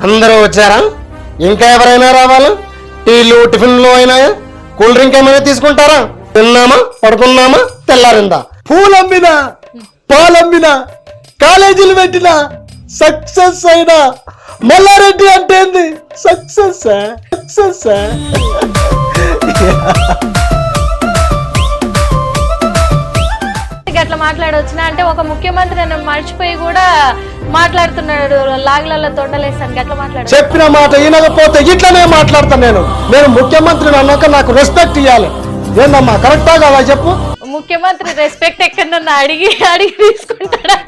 అందరూ వచ్చారా? ఇంకా ఎవరైనా రావాలా? టీలు టిఫిన్లు అయినాయా? కూల్ డ్రింక్ ఏమైనా తీసుకుంటారా? తిన్నామా, పడుకున్నామా, తెల్లారిందా? పూలమ్మినా, పాలమ్మినా, కాలేజీలు పెట్టినా, సక్సెస్ అయినా మల్లారెడ్డి అంటే ఏంది? Success success. అట్లా మాట్లాడవచ్చునా అంటే ఒక ముఖ్యమంత్రి నన్ను మర్చిపోయి కూడా మాట్లాడుతున్నాడు, లాగులలో తొండలేసాను. అట్లా మాట్లాడు. చెప్పిన మాట వినకపోతే ఇట్లనే మాట్లాడతాను. నేను ముఖ్యమంత్రిని అన్నాక నాకు రెస్పెక్ట్ ఇవ్వాలి. ఏందమ్మా, కరెక్టా కాదా చెప్పు? ముఖ్యమంత్రి రెస్పెక్ట్ ఎక్కడన్నా అడిగి అడిగి తీసుకుంటాడా?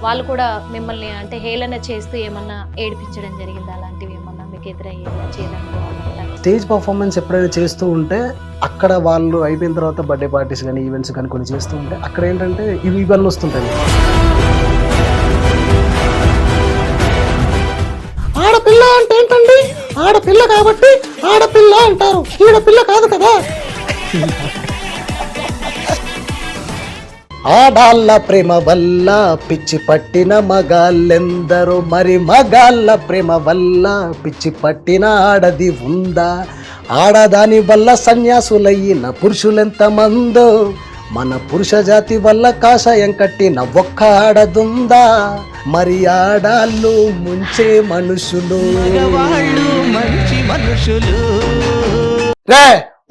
వాళ్ళు కూడా మిమ్మల్ని అంటే హేళన చేస్తూ ఏమన్నా ఏడిపించడం జరిగిందా? అలాంటివి ఏమన్నా మీకు ఎదురయ్యేదా? స్టేజ్ పర్ఫార్మెన్స్ ఎప్పుడైనా చేస్తూ ఉంటే అక్కడ వాళ్ళు అయిపోయిన తర్వాత బర్త్డే పార్టీస్ కానీ ఈవెంట్స్ కానీ కొన్ని చేస్తూ ఉంటే అక్కడ ఏంటంటే ఇవన్నీ వస్తుంటాయి. ఆడపిల్ల అంటే ఏంటండి? ఆడపిల్ల కాబట్టి ఆడపిల్ల అంటారు, ఈడపిల్ల కాదు కదా. ఆడాళ్ళ ప్రేమ వల్ల పిచ్చి పట్టిన మగాళ్ళెందరో, మరి మగాళ్ళ ప్రేమ వల్ల పిచ్చి పట్టిన ఆడది ఉందా? ఆడదాని వల్ల సన్యాసులయ్యిన పురుషులెంత మందో, మన పురుష జాతి వల్ల కాషాయం కట్టిన ఒక్క ఆడదుందా? మరి ఆడాళ్ళు ముంచే మనుషులు, మంచి మనుషులు. రే,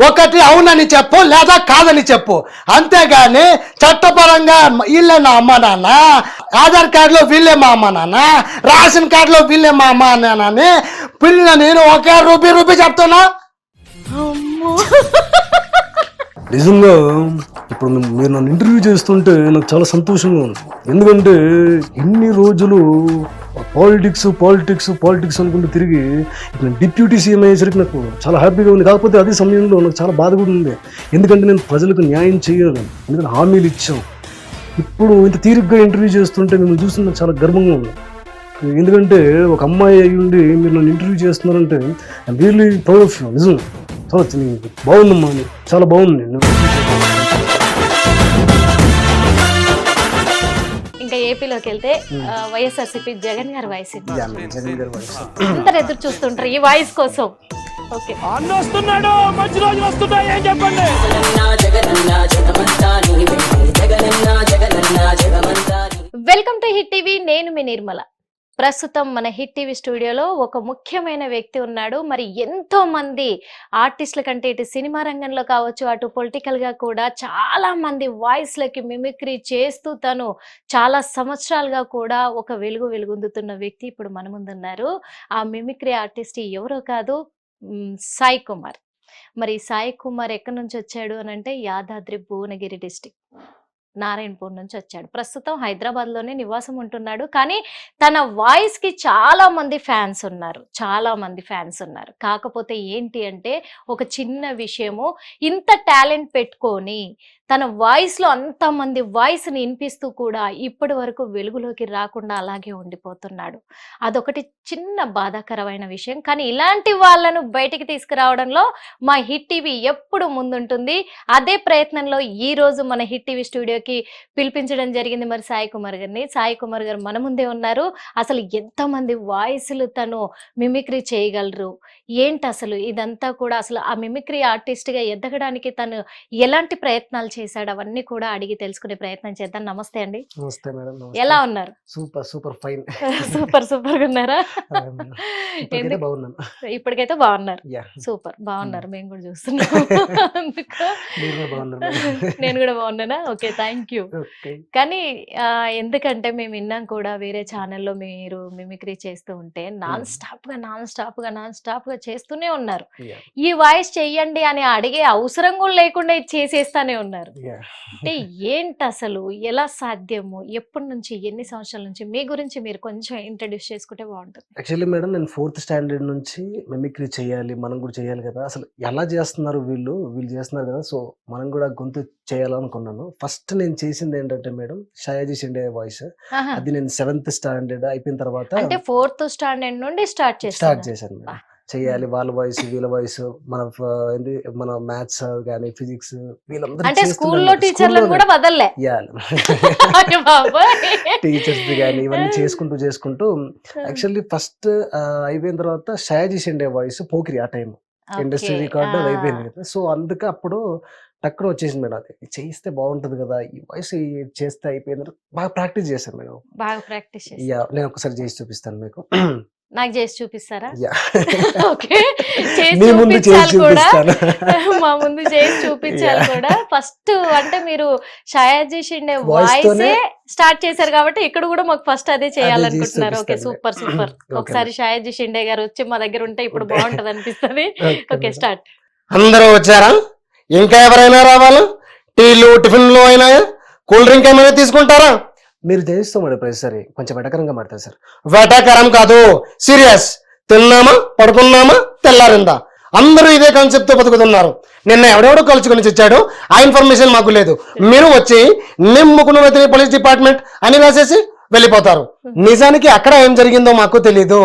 ఒకటి అవునని చెప్పు లేదా కాదని చెప్పు, అంతేగాని చట్టపరంగా వీళ్ళే నా అమ్మ నాన్న, ఆధార్ కార్డులో వీళ్ళే మా అమ్మ నాన్న, రేషన్ కార్డులో వీళ్ళే మా అమ్మ నాన్న అని పిల్ల నేను ఒకే రూపీ చెప్తున్నా. నిజంగా ఇప్పుడు మీరు నన్ను ఇంటర్వ్యూ చేస్తుంటే నాకు చాలా సంతోషంగా ఉంది. ఎందుకంటే ఇన్ని రోజులు పాలిటిక్స్ అనుకుంటూ తిరిగి ఇప్పుడు డిప్యూటీ సీఎం అయ్యేసరికి నాకు చాలా హ్యాపీగా ఉంది. కాకపోతే అదే సమయంలో నాకు చాలా బాధ కూడా ఉంది. ఎందుకంటే నేను ప్రజలకు న్యాయం చేయను, ఎందుకంటే హామీలు ఇచ్చాం. ఇప్పుడు ఇంత తీరిగ్గా ఇంటర్వ్యూ చేస్తుంటే మిమ్మల్ని చూసి నాకు చాలా గర్వంగా ఉంది. ఎందుకంటే ఒక అమ్మాయి అయ్యి ఉండి మీరు నన్ను ఇంటర్వ్యూ చేస్తున్నారంటే I'm really proud of you. నిజం చాలా బాగుందమ్మా, చాలా బాగుంది. ఇంకా ఏపీలోకి వెళ్తే వైఎస్ఆర్సీపీ జగన్ గారి వాయిస్ జగన్ గారి వాయిస్ అందరు ఎదురు చూస్తుంటారు ఈ వాయిస్ కోసం. ఓకే, వస్తున్నాడు, మంచి రోజులు వస్తున్నాయి, ఏం చెప్పండి. వెల్కమ్ టు హిట్ టీవీ, నేను మీ నిర్మల. ప్రస్తుతం మన హిట్ టీవీ స్టూడియోలో ఒక ముఖ్యమైన వ్యక్తి ఉన్నాడు. మరి ఎంతో మంది ఆర్టిస్టుల కంటే ఇటు సినిమా రంగంలో కావచ్చు, అటు పొలిటికల్ గా కూడా చాలా మంది వాయిస్లకి మిమిక్రీ చేస్తూ తను చాలా సంవత్సరాలుగా కూడా ఒక వెలుగుందుతున్న వ్యక్తి ఇప్పుడు మన ముందున్నారు. ఆ మిమిక్రీ ఆర్టిస్ట్ ఎవరో కాదు, సాయి కుమార్. మరి సాయి కుమార్ ఎక్కడి నుంచి వచ్చాడు అని అంటే యాదాద్రి భువనగిరి డిస్టిక్ నారాయణపూర్ నుంచి వచ్చాడు. ప్రస్తుతం హైదరాబాద్ లోనే నివాసం ఉంటున్నాడు. కానీ తన వాయిస్ కి చాలా మంది ఫ్యాన్స్ ఉన్నారు. కాకపోతే ఏంటి అంటే ఒక చిన్న విషయము, ఇంత టాలెంట్ పెట్టుకొని తన వాయిస్ లో అంతమంది వాయిస్ ని వినిపిస్తూ కూడా ఇప్పటి వరకు వెలుగులోకి రాకుండా అలాగే ఉండిపోతున్నాడు. అదొకటి చిన్న బాధాకరమైన విషయం. కానీ ఇలాంటి వాళ్ళను బయటికి తీసుకురావడంలో మా హిట్ టీవీ ఎప్పుడు ముందుంటుంది. అదే ప్రయత్నంలో ఈ రోజు మన హిట్ టీవీ స్టూడియోకి పిలిపించడం జరిగింది మరి సాయి కుమార్ గారిని. సాయి కుమార్ గారు మన ముందే ఉన్నారు. అసలు ఎంతమంది వాయిస్లు తను మిమిక్రీ చేయగలరు, ఏంటి అసలు ఇదంతా కూడా, అసలు ఆ మిమిక్రీ ఆర్టిస్ట్ గా ఎదగడానికి తను ఎలాంటి ప్రయత్నాలు చేశాడు, అవన్నీ కూడా అడిగి తెలుసుకునే ప్రయత్నం చేద్దాం. నమస్తే అండి. నమస్తే మేడం. ఎలా ఉన్నారు? Super fine. సూపర్ గా ఉన్నారా? ఇప్పటికైతే బాగున్నారు. సూపర్ బాగున్నారు, మేము కూడా చూస్తున్నాం. నేను కూడా బాగున్నానా? Okay, thank you. కానీ ఎందుకంటే మేము విన్నాం కూడా వేరే ఛానల్లో మీరు మిమిక్రీ చేస్తూ ఉంటే నాన్ స్టాప్ గా చేస్తూనే ఉన్నారు. ఈ వాయిస్ చెయ్యండి అని అడిగే అవసరం కూడా లేకుండా చేసేస్తానే ఉన్నారు. అంటే ఏంటి అసలు, ఎలా సాధ్యము, ఎప్పటి నుంచి, ఎన్ని సంవత్సరాల నుంచి, మీ గురించి మీరు కొంచెం ఇంట్రడ్యూస్ చేసుకుంటే బాగుంటుంది. యాక్చువల్లీ మేడం, నేను 4th స్టాండర్డ్ నుంచి మిమిక్రీ చేయాలి, మనం కూడా చేయాలి కదా, అసలు ఎలా చేస్తున్నారు వీళ్ళు చేస్తున్నారు కదా, సో మనం కూడా గొంతు చేయాలనుకున్నాను. ఫస్ట్ నేను చేసింది ఏంటంటే మేడం, షయాజీ షిండే వాయిస్. అది నేను 7th స్టాండర్డ్ అయిపోయిన తర్వాత అంటే 4th స్టాండర్డ్ నుండి స్టార్ట్ చేశాను మేడం. చేయాలి, వాళ్ళ వాయిస్ వీళ్ళ వాయిస్, మన మ్యాథ్స్ కానీ ఫిజిక్స్ అంటే స్కూల్లో టీచర్లను కూడా వదలలే టీచర్స్ కానీ ఇవన్నీ చేసుకుంటూ యాక్చువల్లీ ఫస్ట్ అయిపోయిన తర్వాత షయాజీ షిండే వాయిస్ పోకిరి ఆ టైం ఇండస్ట్రీ రికార్డ్ అది అయిపోయింది కదా. సో అందుకే అప్పుడు టక్కున వచ్చేసింది మేడం, అది చేస్తే బాగుంటది కదా, ఈ వాయిస్ చేస్తే అయిపోయింది. బాగా ప్రాక్టీస్ చేశాను మేడం. బాగా ప్రాక్టీస్ చేశాను. యా, నేను ఒకసారి చేసి చూపిస్తాను మీకు. నాకు చేసి చూపిస్తారా? యా, ఓకే, చేసి మీ ముందు చేసి చూపించాలి కూడా, చూపిస్తాను. మా ముందు చేసి చూపించాలి కూడా. ఫస్ట్ అంటే మీరు షయాజీ షిండే Voice వాయిస్ తోనే స్టార్ట్ చేశారు కాబట్టి ఇక్కడ కూడా మాకు ఫస్ట్ అదే చేయాలనుకుంటున్నారు. ఓకే, చూపిస్తాను. Super super. ఒకసారి షయాజీ షిండే గారు వచ్చి మా దగ్గర ఉంటే ఇప్పుడు బాగుంటది అనిపిస్తుంది. Okay, start. అందరూ వచ్చారా? ఇంకా ఎవరైనా రావాలా? టీలు టిఫిన్లు అయినాయా? కూల్ డ్రింక్ ఏమైనా తీసుకుంటారా? మీరు చేస్తాం మేడం ప్రతిసారి కొంచెం వెటకరంగా మాడతారు సార్. వెటకరం కాదు, సీరియస్. తిన్నామా, పడుకున్నామా, తెల్లారిందా? అందరూ ఇదే కాన్సెప్ట్ తో బతుకుతున్నారు. నిన్న ఎవడెవడో కలుసుకొని ఇచ్చాడు, ఆ ఇన్ఫర్మేషన్ మాకు లేదు. మీరు వచ్చి నిమ్ముకున్న పోలీస్ డిపార్ట్మెంట్ అని రాసేసి వెళ్ళిపోతారు. నిజానికి అక్కడ ఏం జరిగిందో మాకు తెలీదు.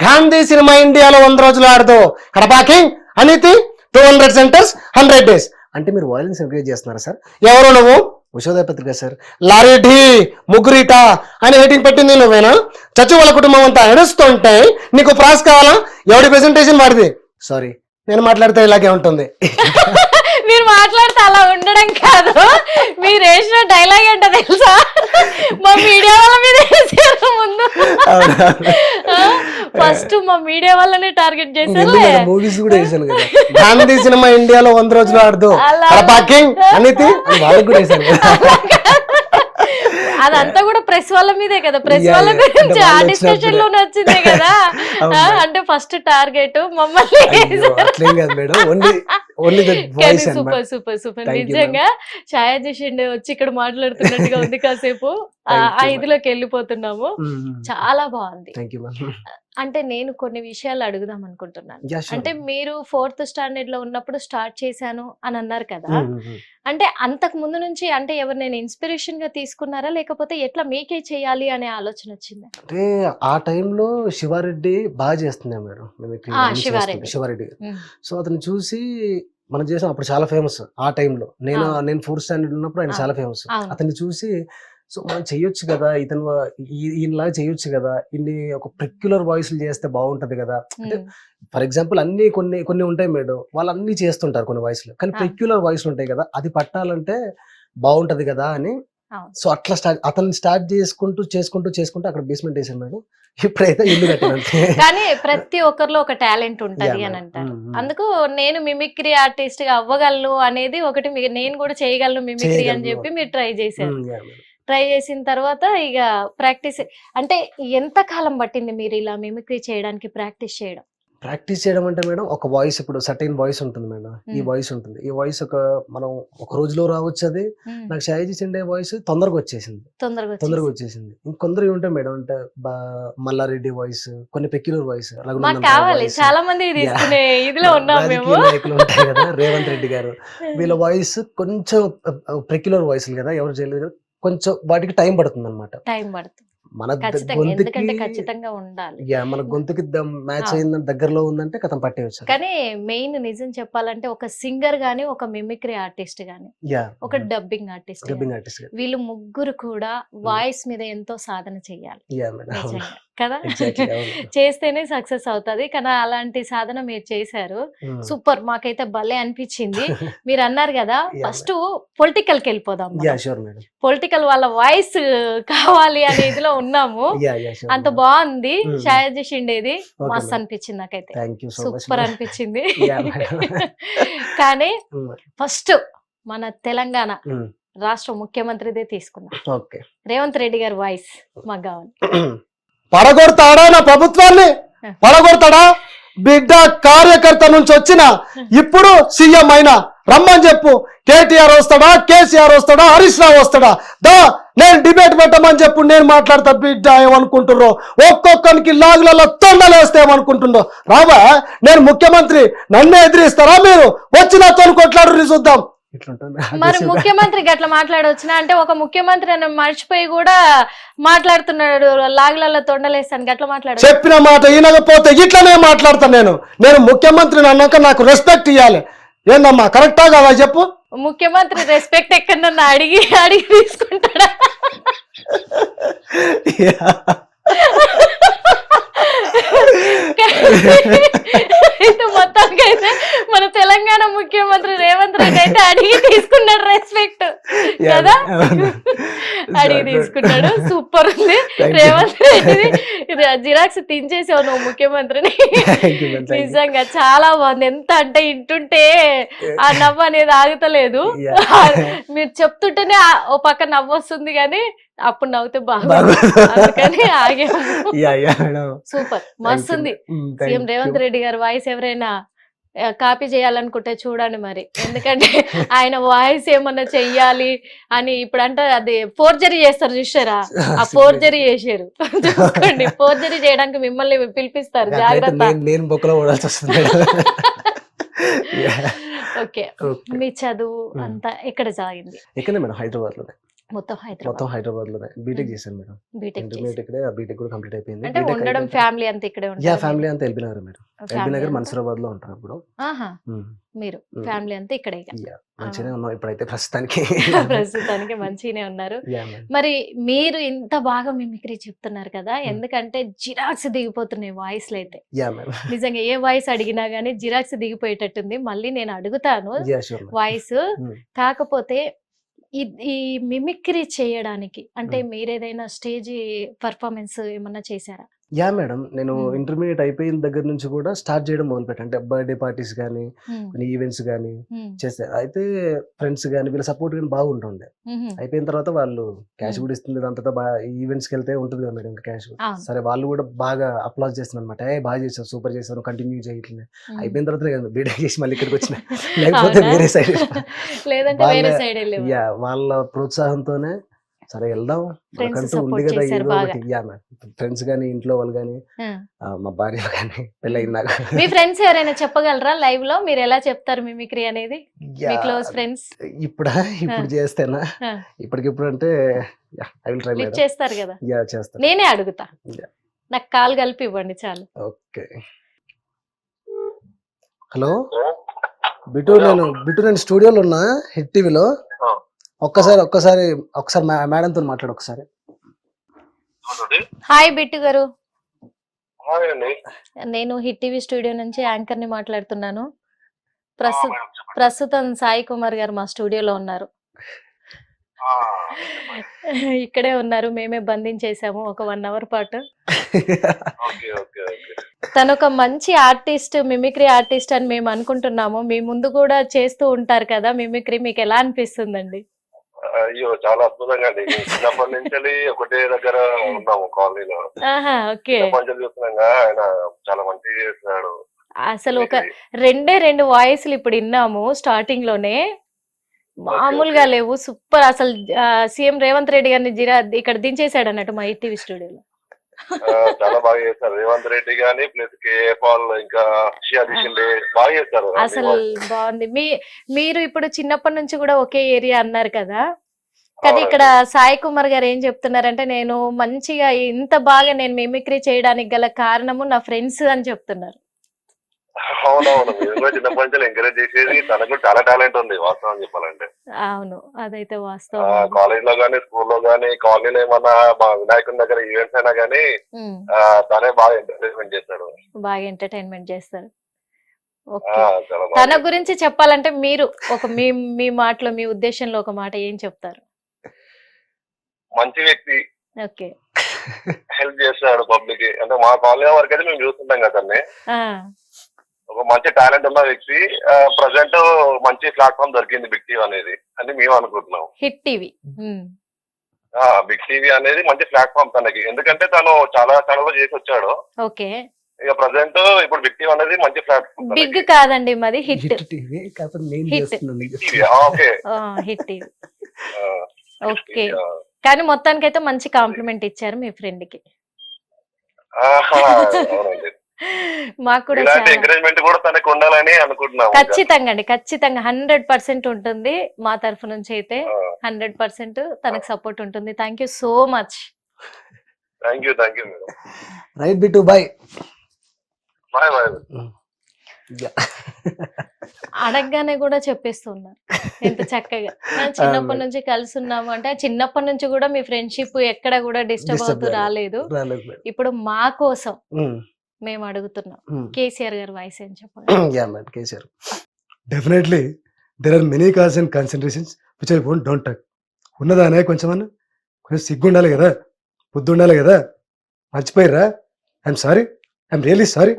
గాంధీ సినిమా ఇండియాలో 100 రోజులు ఆడదు. కడపాకింగ్ అనితి 200 సెంటర్స్ 100 days. అంటే మీరు వైలెన్స్ ఎంకరేజ్ చేస్తున్నారా సార్? ఎవరు నువ్వు? ఉషోదయ పత్రిక సార్. లారీ ఢీ ముగ్గురిట అని హెడ్డింగ్ పెట్టింది నువ్వేనా? చచ్చు వాళ్ళ కుటుంబం అంతా ఎడుస్తుంటే నీకు ప్రాస్ కావాలా? ఎవడి ప్రెజెంటేషన్ వాడిది. సారీ, నేను మాట్లాడితే ఇలాగే ఉంటుంది. మీరు మాట్లాడితే అలా ఉండడం కాదు, మీరు వేసిన డైలాగ్ ఏంటో తెలుసా? మా మీడియా వాళ్ళ మీద వేసారు ముందు. ఫస్ట్ మా మీడియా వాళ్ళనే టార్గెట్ చేశారు. మూవీస్ కూడా వేసాను కదా. గాంధీ సినిమా ఇండియాలో 100 రోజులు ఆడదు. కడపాకింగ్ అనితి వాళ్ళకి కూడా వేసాను కదా. అదంతా కూడా ప్రెస్ వాళ్ళ మీదే కదా, ప్రెస్ వాళ్ళ గురించి ఆ డిస్కషన్ లోనే వచ్చిందే కదా. అంటే ఫస్ట్ టార్గెట్ మమ్మల్ని సూపర్ సూపర్ సూపర్. నిజంగా షయాజీ షిండే వచ్చి ఇక్కడ మాట్లాడుతున్నట్టుగా ఉంది. కాసేపు ఆ ఇదిలోకి వెళ్ళిపోతున్నాము. చాలా బాగుంది. అంటే నేను కొన్ని విషయాలు అడుగుదాం అనుకుంటున్నాను. అంటే మీరు 4th స్టాండర్డ్ లో ఉన్నప్పుడు స్టార్ట్ చేశాను అని అన్నారు కదా. అంటే అంతకు ముందు నుంచి అంటే ఎవరు నేను ఇన్స్పిరేషన్ గా తీసుకున్నారా, లేకపోతే ఎట్లా మీకే చేయాలి అనే ఆలోచన వచ్చిందా? అంటే ఆ టైంలో శివారెడ్డి బాగా చేస్తున్నాం మేడం. శివారెడ్డి. సో అతను చూసి మనం చేసాం. అప్పుడు చాలా ఫేమస్ ఆ టైంలో. నేను 4th స్టాండర్డ్ ఉన్నప్పుడు ఆయన చాలా ఫేమస్. అతన్ని చూసి సో మనం చెయ్యొచ్చు కదా, ఈయనలా చెయ్యొచ్చు కదా, ఇన్ని ఒక పెక్యులర్ వాయిస్లు చేస్తే బాగుంటది కదా. అంటే ఫర్ ఎగ్జాంపుల్ కొన్ని ఉంటాయి మేడం, వాళ్ళు అన్ని చేస్తుంటారు కొన్ని వాయిస్లు, కానీ పెక్యులర్ వాయిస్లు ఉంటాయి కదా, అది పట్టాలంటే బాగుంటది కదా అని. సో అట్లా అతను స్టార్ట్ చేసుకుంటూ అక్కడ బేస్మెంట్ వేసాను మేడం. ఇప్పుడైతే ఇల్లు కట్టాను. కానీ ప్రతి ఒక్కరిలో ఒక టాలెంట్ ఉంటది అని అంటారు. అందుకు నేను మిమిక్రీ ఆర్టిస్ట్ గా అవ్వగలను అనేది ఒకటి, నేను కూడా చేయగలను మిమిక్రీ అని చెప్పి మీరు ట్రై చేశారు. ట్రై చేసిన తర్వాత ఇక ప్రాక్టీస్. అంటే ఎంత కాలం పట్టింది మీరు ఇలా మిమిక్రీ చేయడానికి ప్రాక్టీస్ చేయడం అంటే మేడం, ఒక వాయిస్ ఇప్పుడు సర్టైన్ వాయిస్ ఉంటుంది మేడం. ఈ వాయిస్ ఉంటుంది, ఈ వాయిస్ మనం ఒక రోజులో రావచ్చు. అది నాకు షయాజీ షిండే వాయిస్ తొందరగా వచ్చేసింది. ఇంకొందరు ఉంటాయి మేడం, అంటే మల్లారెడ్డి వాయిస్, కొన్ని పెక్యులర్ వాయిస్, చాలా మంది నాయకులు ఉంటాయి కదా, రేవంత్ రెడ్డి గారు, వీళ్ళ వాయిస్ కొంచెం పెక్యులర్ వాయిస్ కదా, ఎవరు చేయలేదు కదా, కొంచెం వాటికి టైం పడుతుంది అనమాట. మన గొంతుకి మ్యాచ్ అయిందని దగ్గరలో ఉందంటే కథం పట్టేయచ్చు. కానీ మెయిన్ నిజం చెప్పాలంటే ఒక సింగర్ గానీ, ఒక మిమిక్రీ ఆర్టిస్ట్ గానీ, ఒక డబ్బింగ్ ఆర్టిస్ట్, వీళ్ళు ముగ్గురు కూడా వాయిస్ మీద ఎంతో సాధన చెయ్యాలి కదా. చేస్తేనే సక్సెస్ అవుతుంది. కానీ అలాంటి సాధన మీరు చేశారు. సూపర్. మాకైతే భలే అనిపించింది. మీరు అన్నారు కదా ఫస్ట్ పొలిటికల్ కి వెళ్ళిపోదాం, పొలిటికల్ వాళ్ళ వాయిస్ కావాలి అనే ఇదిలో ఉన్నాము. అంత బాగుంది. షయాజీ షిండేది మస్త్ అనిపించింది నాకైతే, సూపర్ అనిపించింది. కానీ ఫస్ట్ మన తెలంగాణ రాష్ట్ర ముఖ్యమంత్రిదే తీసుకున్నాం. రేవంత్ రెడ్డి గారి వాయిస్ మాకు కావాలి. పడగొడతాడా నా ప్రభుత్వాన్ని? పడగొడతాడా? బిడ్డ కార్యకర్త నుంచి వచ్చిన ఇప్పుడు సీఎం అయినా రమ్మని చెప్పు. కేటీఆర్ వస్తాడా, కేసీఆర్ వస్తాడా, హరీష్ రావు వస్తాడా? నేను డిబేట్ పెట్టమని చెప్పు, నేను మాట్లాడతా. బిడ్డ ఏమనుకుంటుర్రో, ఒక్కొక్కరికి లాగులలో తొండలేస్తే ఏమనుకుంటుండో. రావా, నేను ముఖ్యమంత్రి, నన్నే ఎదిరిస్తారా మీరు? వచ్చి నాతో కొట్లాడు చూద్దాం. ఇట్లుంటాను మరి ముఖ్యమంత్రికి అట్లా మాట్లాడవచ్చునా? అంటే ఒక ముఖ్యమంత్రి నన్ను మర్చిపోయి కూడా మాట్లాడుతున్నాడు, లాగులలో తొండలేస్తాను, అట్లా మాట్లాడు. చెప్పిన మాట వినకపోతే ఇట్లనే మాట్లాడతాను నేను ముఖ్యమంత్రిని అన్నాక నాకు రెస్పెక్ట్ ఇవ్వాలి. ఏందమ్మా కరెక్టా కదా చెప్పు? ముఖ్యమంత్రి రెస్పెక్ట్ ఎక్కడన్నా అడిగి అడిగి తీసుకుంటాడా? అయితే మొత్తానికి అయితే మన తెలంగాణ ముఖ్యమంత్రి రేవంత్ రెడ్డి అయితే అడిగి తీసుకున్నాడు రెస్పెక్ట్ కదా, అడిగి తీసుకున్నాడు. సూపర్ ఉంది రేవంత్ రెడ్డి. ఇది జిరాక్స్ తించేసావు నువ్వు ముఖ్యమంత్రిని. నిజంగా చాలా బాగుంది. ఎంత అంటే ఇంటుంటే ఆ నవ్వు అనేది ఆగుతలేదు. మీరు చెప్తుంటేనే ఓ పక్క నవ్వు వస్తుంది కానీ అప్పుడు నవ్వుతే బాగా, అందుకని ఆగాము. సూపర్ మస్తు ఉంది. సీఎం రేవంత్ రెడ్డి గారి వాయిస్ ఎవరైనా కాపీ చేయాలనుకుంటే చూడండి మరి, ఎందుకంటే ఆయన వాయిస్ ఏమన్నా చెయ్యాలి అని ఇప్పుడు అంటే అది ఫోర్జరీ చేస్తారు చూసారా, ఆ ఫోర్జరీ చేశారు. చూసుకోండి, ఫోర్జరీ చేయడానికి మిమ్మల్ని పిలిపిస్తారు, జాగ్రత్త. నేను బొక్కలో ఓడాల్సి వస్తుంది. ఓకే, మీ చదువు అంతా ఎక్కడ సాగింది? ఇక్కడనే మేడం, హైదరాబాద్ లోనే. మొత్తం హైదరాబాద్ లోనే బీటెక్ చేశాను మేడం. బీటెక్ ఇంటర్మీడియట్ ఇక్కడే, బీటెక్ కూడా కంప్లీట్ అయిపోయింది. అంటే ఉండడం ఫ్యామిలీ అంతా ఇక్కడే ఉంటారు? ఫ్యామిలీ అంతా LB Nagar madam. LB Nagar Mansoorabad లో ఉంటారు ఇప్పుడు. మీరు ఫ్యామిలీ అంతా ఇక్కడే? మంచిగానే ఉన్నాం ఇప్పుడైతే ప్రస్తుతానికి. ప్రస్తుతానికి మంచిగానే ఉన్నారు. మరి మీరు ఇంత బాగా మిమిక్రీ చెప్తున్నారు కదా, ఎందుకంటే జిరాక్స్ దిగిపోతున్నాయి వాయిస్లు అయితే. నిజంగా ఏ వాయిస్ అడిగినా గానీ జిరాక్స్ దిగిపోయేటట్టుంది. మళ్ళీ నేను అడుగుతాను వాయిస్. కాకపోతే ఈ మిమిక్రీ చేయడానికి అంటే మీరేదైనా స్టేజ్ పర్ఫార్మెన్స్ ఏమన్నా చేశారా? మేడం, నేను ఇంటర్మీడియట్ అయిపోయిన దగ్గర నుంచి కూడా స్టార్ట్ చేయడం మొదలు పెట్టాను. అంటే బర్త్డే పార్టీస్ కానీ, కొన్ని ఈవెంట్స్ కానీ చేశారు. అయితే ఫ్రెండ్స్ కానీ వీళ్ళ సపోర్ట్ కానీ బాగుంటుండే. అయిపోయిన తర్వాత వాళ్ళు క్యాష్ కూడా ఇస్తుంది, అంతా ఈవెంట్స్ కి వెళ్తే ఉంటుంది కదా మేడం క్యాష్. సరే, వాళ్ళు కూడా బాగా అప్లాజ్ చేస్తున్నారు అనమాట. బాగా చేశారు, సూపర్ చేశారు, కంటిన్యూ చేయట్లే. అయిపోయిన తర్వాత బీటెక్ చేసి మళ్ళీ ఇక్కడికి వచ్చిన, లేకపోతే వేరే సైడ్. వాళ్ళ ప్రోత్సాహంతోనే సరే వెళ్దాం, మనకంటూ ఉంది కదా ఏదో ఒకటి. ఫ్రెండ్స్ గానీ, ఇంట్లో వాళ్ళు గానీ, మా భార్య గానీ, పెళ్ళైనాక. మీ ఫ్రెండ్స్ ఎవరైనా చెప్పగలరా లైవ్ లో మీరు ఎలా చెప్తారు మిమిక్రీ అనేది? మీ క్లోజ్ ఫ్రెండ్స్ ఇప్పుడు చేస్తేనా? ఇప్పటికిప్పుడు అంటే చేస్తారు కదా, చేస్తాను. నేనే అడుగుతా, నాకు కాల్ కలిపి ఇవ్వండి చాలు. ఓకే. హలో బిటు, నేను స్టూడియోలో ఉన్నా, హిట్ టీవీలో. ఒక్కసారి మేడంతో మాట్లాడు ఒకసారి. హాయ్ బిట్టు గారు, నేను హిట్ టీవీ స్టూడియో నుంచి యాంకర్ ని మాట్లాడుతున్నాను. ప్రస్తుతం సాయి కుమార్ గారు మా స్టూడియోలో ఉన్నారు. ఇక్కడే ఉన్నారు, మేమే బంధించేసాము ఒక 1 hour పాటు. తను ఒక మంచి ఆర్టిస్ట్, మిమిక్రీ ఆర్టిస్ట్ అని మేము అనుకుంటున్నాము. మీ ముందు కూడా చేస్తూ ఉంటారు కదా మిమిక్రీ, మీకు ఎలా అనిపిస్తుందండి? అయ్యో, చాలా అద్భుతంగా అండి. చిన్నప్పటి నుంచి ఒకటే దగ్గర ఉన్నాము కాలనీలో. చూస్తున్నాగా ఆయన చాలా మంచిగా చేస్తున్నాడు. అసలు ఒక 2 వాయిస్లు ఇప్పుడు విన్నాము స్టార్టింగ్ లోనే, మామూలుగా లేవు, సూపర్. అసలు సీఎం రేవంత్ రెడ్డి గారిని ఇక్కడ దించేశాడు అన్నట్టు మా ఈటీవీ స్టూడియోలో. చాలా బాగా చేస్తారు రేవంత్ రెడ్డి గాని, ప్లస్ కేఏ పాల్, ఇంకా బాగా చేస్తారు. అసలు బాగుంది. మీరు ఇప్పుడు చిన్నప్పటి నుంచి కూడా ఒకే ఏరియా అన్నారు కదా, కానీ ఇక్కడ సాయి కుమార్ గారు ఏం చెప్తున్నారంటే, నేను మంచిగా ఇంత బాగా నేను మిమిక్రీ చేయడానికి గల కారణము నా ఫ్రెండ్స్ అని చెప్తున్నారు. అవునవును, చిన్నప్పటి నుంచి ఎంకరేజ్ చేసేది. తనకు చాలా టాలెంట్ ఉంది వాస్తవం చెప్పాలంటే. అవును, అదైతే వాస్తవం. కాలేజ్ లో గానీ, స్కూల్లో గానీ, కాలనీలో ఏమన్నా వినాయకుడి దగ్గర ఈవెంట్స్ అయినా గానీ తనే బాగా ఎంటర్టైన్మెంట్ చేస్తారు. ఓకే, తన గురించి చెప్పాలంటే మీరు మీ మాటలో, మీ ఉద్దేశంలో ఒక మాట ఏం చెప్తారు? మంచి వ్యక్తి, ఓకే, హెల్ప్ చేస్తాడు పబ్లిక్. అంటే మా కాలనీ వరకు అయితే మేము చూస్తుంటాం కదా, ఒక మంచి టాలెంట్ ఉన్న వ్యక్తి. ప్రజెంట్ మంచి ప్లాట్ఫామ్ దొరికింది బిగ్ టీవీ అనేది అని మేము అనుకుంటున్నాం. హిట్ టీవీ, బిగ్ టీవీ అనేది మంచి ప్లాట్ఫామ్ తనకి, ఎందుకంటే తను చాలా ఛానల్ చేసి వచ్చాడు. ఓకే, ఇక ప్రజెంట్ ఇప్పుడు బిగ్ టీవీ అనేది మంచి ప్లాట్ఫామ్. బిగ్ కాదండి మాది hit TV. Okay, hit TV. Okay, కానీ మొత్తానికైతే మంచి కాంప్లిమెంట్ ఇచ్చారు మీ ఫ్రెండ్ కి. అవునండి, మాకు కూడా ఇలాంటి చాలా ఎంకరేజ్మెంట్ కూడా తనకు ఉండాలని అనుకుంటున్నాము ఇంకా. ఖచ్చితంగా అండి, ఖచ్చితంగా 100% ఉంటుంది మా తరఫు నుంచి అయితే. ఆ, 100% తనకు సపోర్ట్ ఉంటుంది. Thank you so much. Thank you madam. Right Bittu bye. Bye bye. అడగగానే కూడా చెప్పేస్తున్నారు ఎంత చక్కగా. మనం చిన్నప్పటి నుంచి కలిసి ఉన్నాము అంటే చిన్నప్పటి నుంచి కూడా మీ ఫ్రెండ్షిప్ ఎక్కడ కూడా డిస్టర్బ్ Disturb అవుతూ రాలేదు. రాలేదు మేడం. ఇప్పుడు మా కోసం మేము అడుగుతున్నాం, కేసీఆర్ గారి వాయిస్ ఏం చెప్పాలి? Yeah madam, KCR. Definitely there are many calls and concentrations which I won't don't take. ఉన్నదానే కొంచెం సిగ్గు ఉండాలి కదా, బుద్ధి ఉండాలి కదా. మర్చిపోయారా? I'm sorry, I'm really sorry.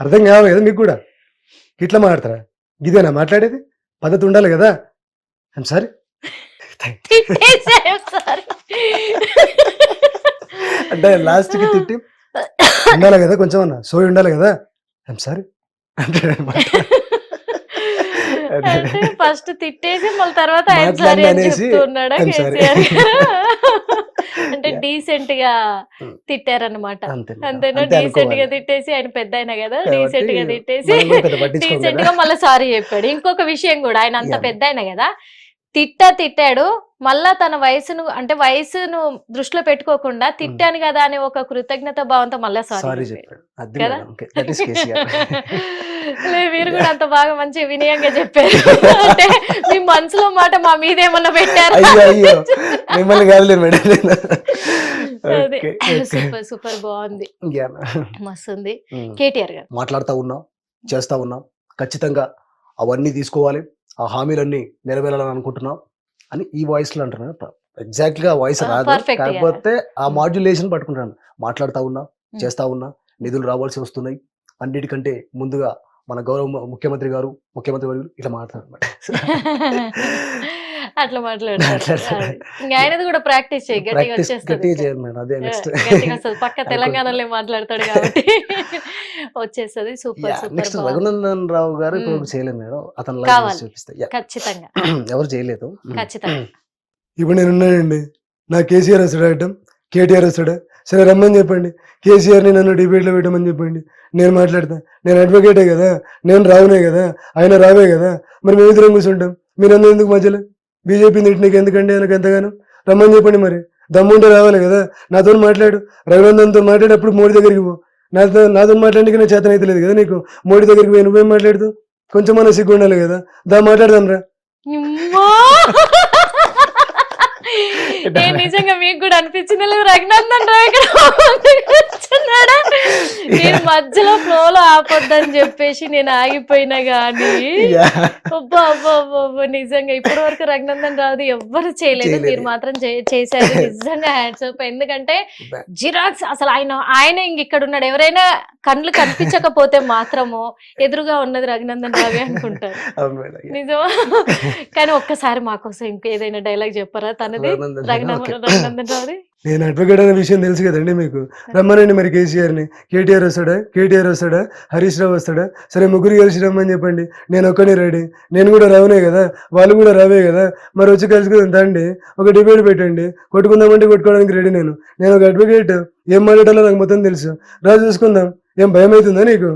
అర్థం కావాలి కదా మీకు కూడా. ఇట్లా మాట్లాడతారా? ఇదేనా మాట్లాడేది? పద్ధతి ఉండాలి కదా. I'm sorry. అంటే లాస్ట్కి తిట్టి ఉండాలి కదా, కొంచెం అన్న సోయి ఉండాలి కదా. ఐఎమ్ సారీ అంటే అంటే ఫస్ట్ తిట్టేసి మళ్ళీ తర్వాత ఆయన మాట్లాడి సరే అని అనేసి, చెప్తున్నాడా I'm sorry. కేసీఆర్ గారు? అంటే Yeah. డీసెంట్ గా తిట్టారనమాట. అంతే మేడం. అంతేనా? అంతే డీసెంట్ గా అనుకోవాలి. తిట్టేసి, ఆయన పెద్ద అయిన కదా, కాబట్టి డీసెంట్ గా తిట్టేసి మనం కూడా పెద్ద పట్టించుకోం డీసెంట్ కదా. గా మళ్ళీ సారీ చెప్పాడు. ఇంకొక విషయం కూడా, ఆయన అంత Yeah. పెద్ద అయిన కదా, తిట్టాడు. మళ్ళా తన వయసును అంటే వయసును దృష్టిలో పెట్టుకోకుండా తిట్టాను కదా అని ఒక కృతజ్ఞత భావంతో మళ్ళీ సారీ సారీ చెప్పాడు. అది కదా? Madam. Okay, that is KCR. మీరు కూడా అంత బాగా మంచి వినయంగా చెప్పారు. అంటే మీ మనసులో మాట మా మీద ఏమన్నా పెట్టారు? అయ్యో అయ్యో, మిమ్మల్ని కాదులే మేడం. అదే Okay, okay. సూపర్ సూపర్ బాగుంది, Yeah, ma'am. మస్తుంది. Mm. కేటీఆర్ గారు మాట్లాడుతూ ఉన్నాం, చేస్తా ఉన్నాం. ఖచ్చితంగా అవన్నీ తీసుకోవాలి, ఆ హామీలన్నీ నెరవేరాలని అనుకుంటున్నాం అని ఈ వాయిస్ లో అంటున్నాను. ఎగ్జాక్ట్ గా వాయిస్ రాదు, perfect గా. కాకపోతే ఆ Mm. మాడ్యులేషన్ పట్టుకుంటాను. మాట్లాడుతూ ఉన్నా, Mm. చేస్తా ఉన్నా, నిధులు రావాల్సి వస్తున్నాయి. అన్నిటికంటే ముందుగా మన గౌరవ ముఖ్యమంత్రి వర్యులు ఇట్లా మాట్లాడతారు. అట్లా మాట్లాడతారు. మాట్లాడతారు. అది. ఇంకా ఆయనది కూడా ప్రాక్టీస్ చేయి, గట్టిగా ప్రాక్టీస్ వచ్చేస్తుంది. గట్టిగా చేయాలి మేడం. అదే నెక్స్ట్. గట్టిగా వస్తుంది. పక్క తెలంగాణలో మాట్లాడతాడు కాబట్టి వచ్చేస్తుంది. సూపర్ సూపర్ నెక్స్ట్ బాగుంది. రఘునందన్ రావు గారు ఇప్పుడు Mm. చేయలేదు మేడం. అతను కావాలి. చూపిస్తాయి. ఖచ్చితంగా ఎవరు చేయలేదు. ఖచ్చితంగా. ఇప్పుడు నేను ఉన్నానండి, నా కేసీఆర్ వస్తాడా అడ్డం, కేటీఆర్ వస్తాడా? సరే రమ్మని చెప్పండి, కేసీఆర్ని నన్ను డిబేట్లో పెట్టమని చెప్పండి, నేను మాట్లాడతా. నేను అడ్వకేటే కదా, నేను రావునే కదా, ఆయన రావే కదా. మరి మేము ఇద్దరం కూర్చుంటాం, మీరందరూ ఎందుకు మధ్యలో? బీజేపీ నీకు ఎందుకండి ఆయనకు ఎంతగానో? రమ్మని చెప్పండి. మరి దమ్ముంటే రావాలి కదా, నాతో మాట్లాడు. రఘునందన్తో మాట్లాడేటప్పుడు మోడీ దగ్గరికి పో. నాతో మాట్లాడడానికి నా చేతన అయితే లేదు కదా నీకు. మోడీ దగ్గరికి పోయి నువ్వేం మాట్లాడుతూ? కొంచెం మన సిగ్గు ఉండాలి కదా. మాట్లాడదాం రా. అమ్మా! నేను నిజంగా మీకు కూడా అనిపించింది లేదు, రఘునందన్ రావు ఇక్కడ కూర్చున్నాడా? నేను మధ్యలో ఫ్లోలో ఆపొద్దని చెప్పేసి నేను ఆగిపోయినా గానీ అబ్బా అబ్బా అబ్బా అబ్బా, నిజంగా ఇప్పటి వరకు రఘునందన్ రావుది ఎవ్వరు చేయలేదు, మీరు మాత్రం చేశారు. నిజంగా హ్యాట్స్ ఆఫ్. ఎందుకంటే జిరాక్స్ అసలు ఆయన ఇంక ఇక్కడ ఉన్నాడు. ఎవరైనా కళ్ళు కనిపించకపోతే మాత్రము ఎదురుగా ఉన్నది రఘునందన్ రావే అనుకుంటారు. నిజమా? కానీ ఒక్కసారి మా కోసం ఇంకేదైనా డైలాగ్ చెప్పారా తనది? రఘునందన్ రావుది. నేను అడ్వకేట్ అనే విషయం తెలుసు కదండి మీకు. రమ్మనండి మరి కేసీఆర్ని. కేటీఆర్ వస్తాడా, హరీష్ రావు వస్తాడా? సరే ముగ్గురు కలిసి రమ్మని చెప్పండి, నేను ఒక్కనే రెడీ. నేను కూడా రావునే కదా, వాళ్ళు కూడా రావే కదా. మరి వచ్చి కలుసుకుందాం తండి, ఒక డిబేట్ పెట్టండి, కొట్టుకుందామంటే కొట్టుకోవడానికి రెడీ. నేను ఒక అడ్వకేట్, ఏం మాట్లాడాలో నాకు మొత్తం తెలుసు. రా చూసుకుందాం. ఏం భయం అవుతుందా నీకు?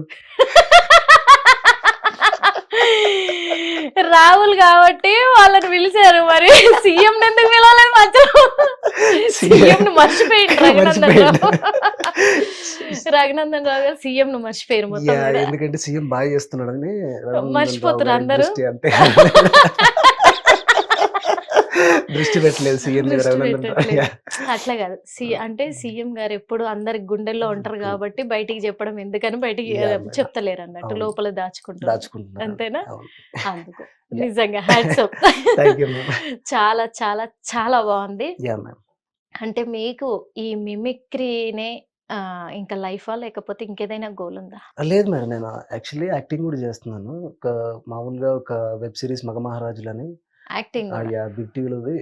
రాహుల్ కాబట్టి వాళ్ళని పిలిచారు, మరి సీఎం ఎందుకు పిలవలేదు? మధ్యలో సీఎం ను మర్చిపోయింది రఘునందన్ రావు గారు. సీఎం ను మర్చిపోయారు మొత్తం మీద. ఎందుకంటే సీఎం బాగా చేస్తున్నాడని మర్చిపోతున్నారు అందరూ. అంటే దృష్టి పెట్టలేదు సీఎం అట్లా కాదు, అంటే సీఎం గారు ఎప్పుడు అందరి గుండెల్లో ఉంటారు కాబట్టి బయటికి చెప్పడం ఎందుకని బయటికి చెప్తలేరు అన్నట్టు, లోపల దాచుకుంటారు. అంతేనా? అందుకు నిజంగా హ్యాట్స్ ఆఫ్. చాలా చాలా చాలా బాగుంది. అంటే మీకు ఈ మిమిక్రీనే ఇంకా లైఫా లేకపోతే ఇంకేదైనా గోల్ ఉందా? లేదు మేడం, నేను యాక్చువల్లీ యాక్టింగ్ కూడా చేస్తున్నాను. ఒక మామూలుగా ఒక వెబ్ సిరీస్ మగమహారాజులని యాక్టింగ్ బిగ్ టీవీలోది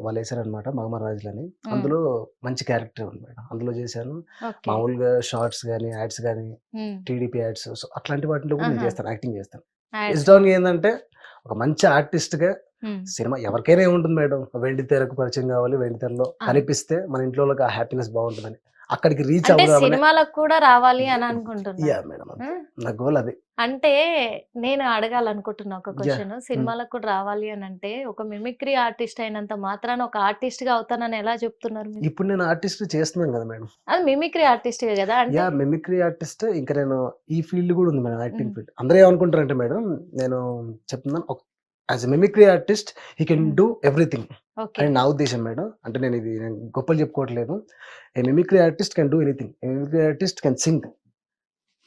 వాళ్ళు వేసారనమాట, మగమహారాజులని. అందులో మంచి క్యారెక్టర్ ఉంది మేడం, అందులో చేశాను. మామూలుగా షార్ట్స్ కానీ యాడ్స్ కానీ టీడీపీ యాడ్స్ అట్లాంటి వాటిలో కూడా నేను చేస్తాను, యాక్టింగ్ చేస్తాను. ఇష్టం ఏంటంటే ఒక మంచి ఆర్టిస్ట్ గా సినిమా ఎవరికైనా ఏముంటుంది మేడం, వెండి తెరకు పరిచయం కావాలి, వెండి తెరలో కనిపిస్తే మన ఇంట్లో ఆ హ్యాపీనెస్ బాగుంటుందని అక్కడికి రీచ్ అంటే అవుదామని. సినిమాలకు కూడా రావాలి అని అనుకుంటున్నా. యా మేడం, నా గోల్ అది. అంటే నేను అడగాలనుకుంటున్నా ఒక క్వశ్చన్, సినిమాలకు కూడా రావాలి అని అంటే ఒక మిమిక్రీ ఆర్టిస్ట్ అయినంత మాత్రాన ఒక ఆర్టిస్ట్ గా అవుతానని ఎలా చెప్తున్నారు మీరు? ఇప్పుడు నేను ఆర్టిస్ట్ చేస్తున్నాను కదా మేడం. అది మిమిక్రీ ఆర్టిస్ట్ కదా అంటే. Yeah, mimicry artist. ఇంకా నేను ఈ ఫీల్డ్ కూడా ఉంది మేడం, యాక్టింగ్ ఫీల్డ్. అందరూ ఏమనుకుంటారంటే మేడం, నేను చెప్తున్నాను, as a mimicry artist he can do everything okay అని నా ఉద్దేశం మేడం. అంటే నేను గొప్పలు చెప్పుకోవట్లేదు. A mimicry artist can do anything. A mimicry artist can sing,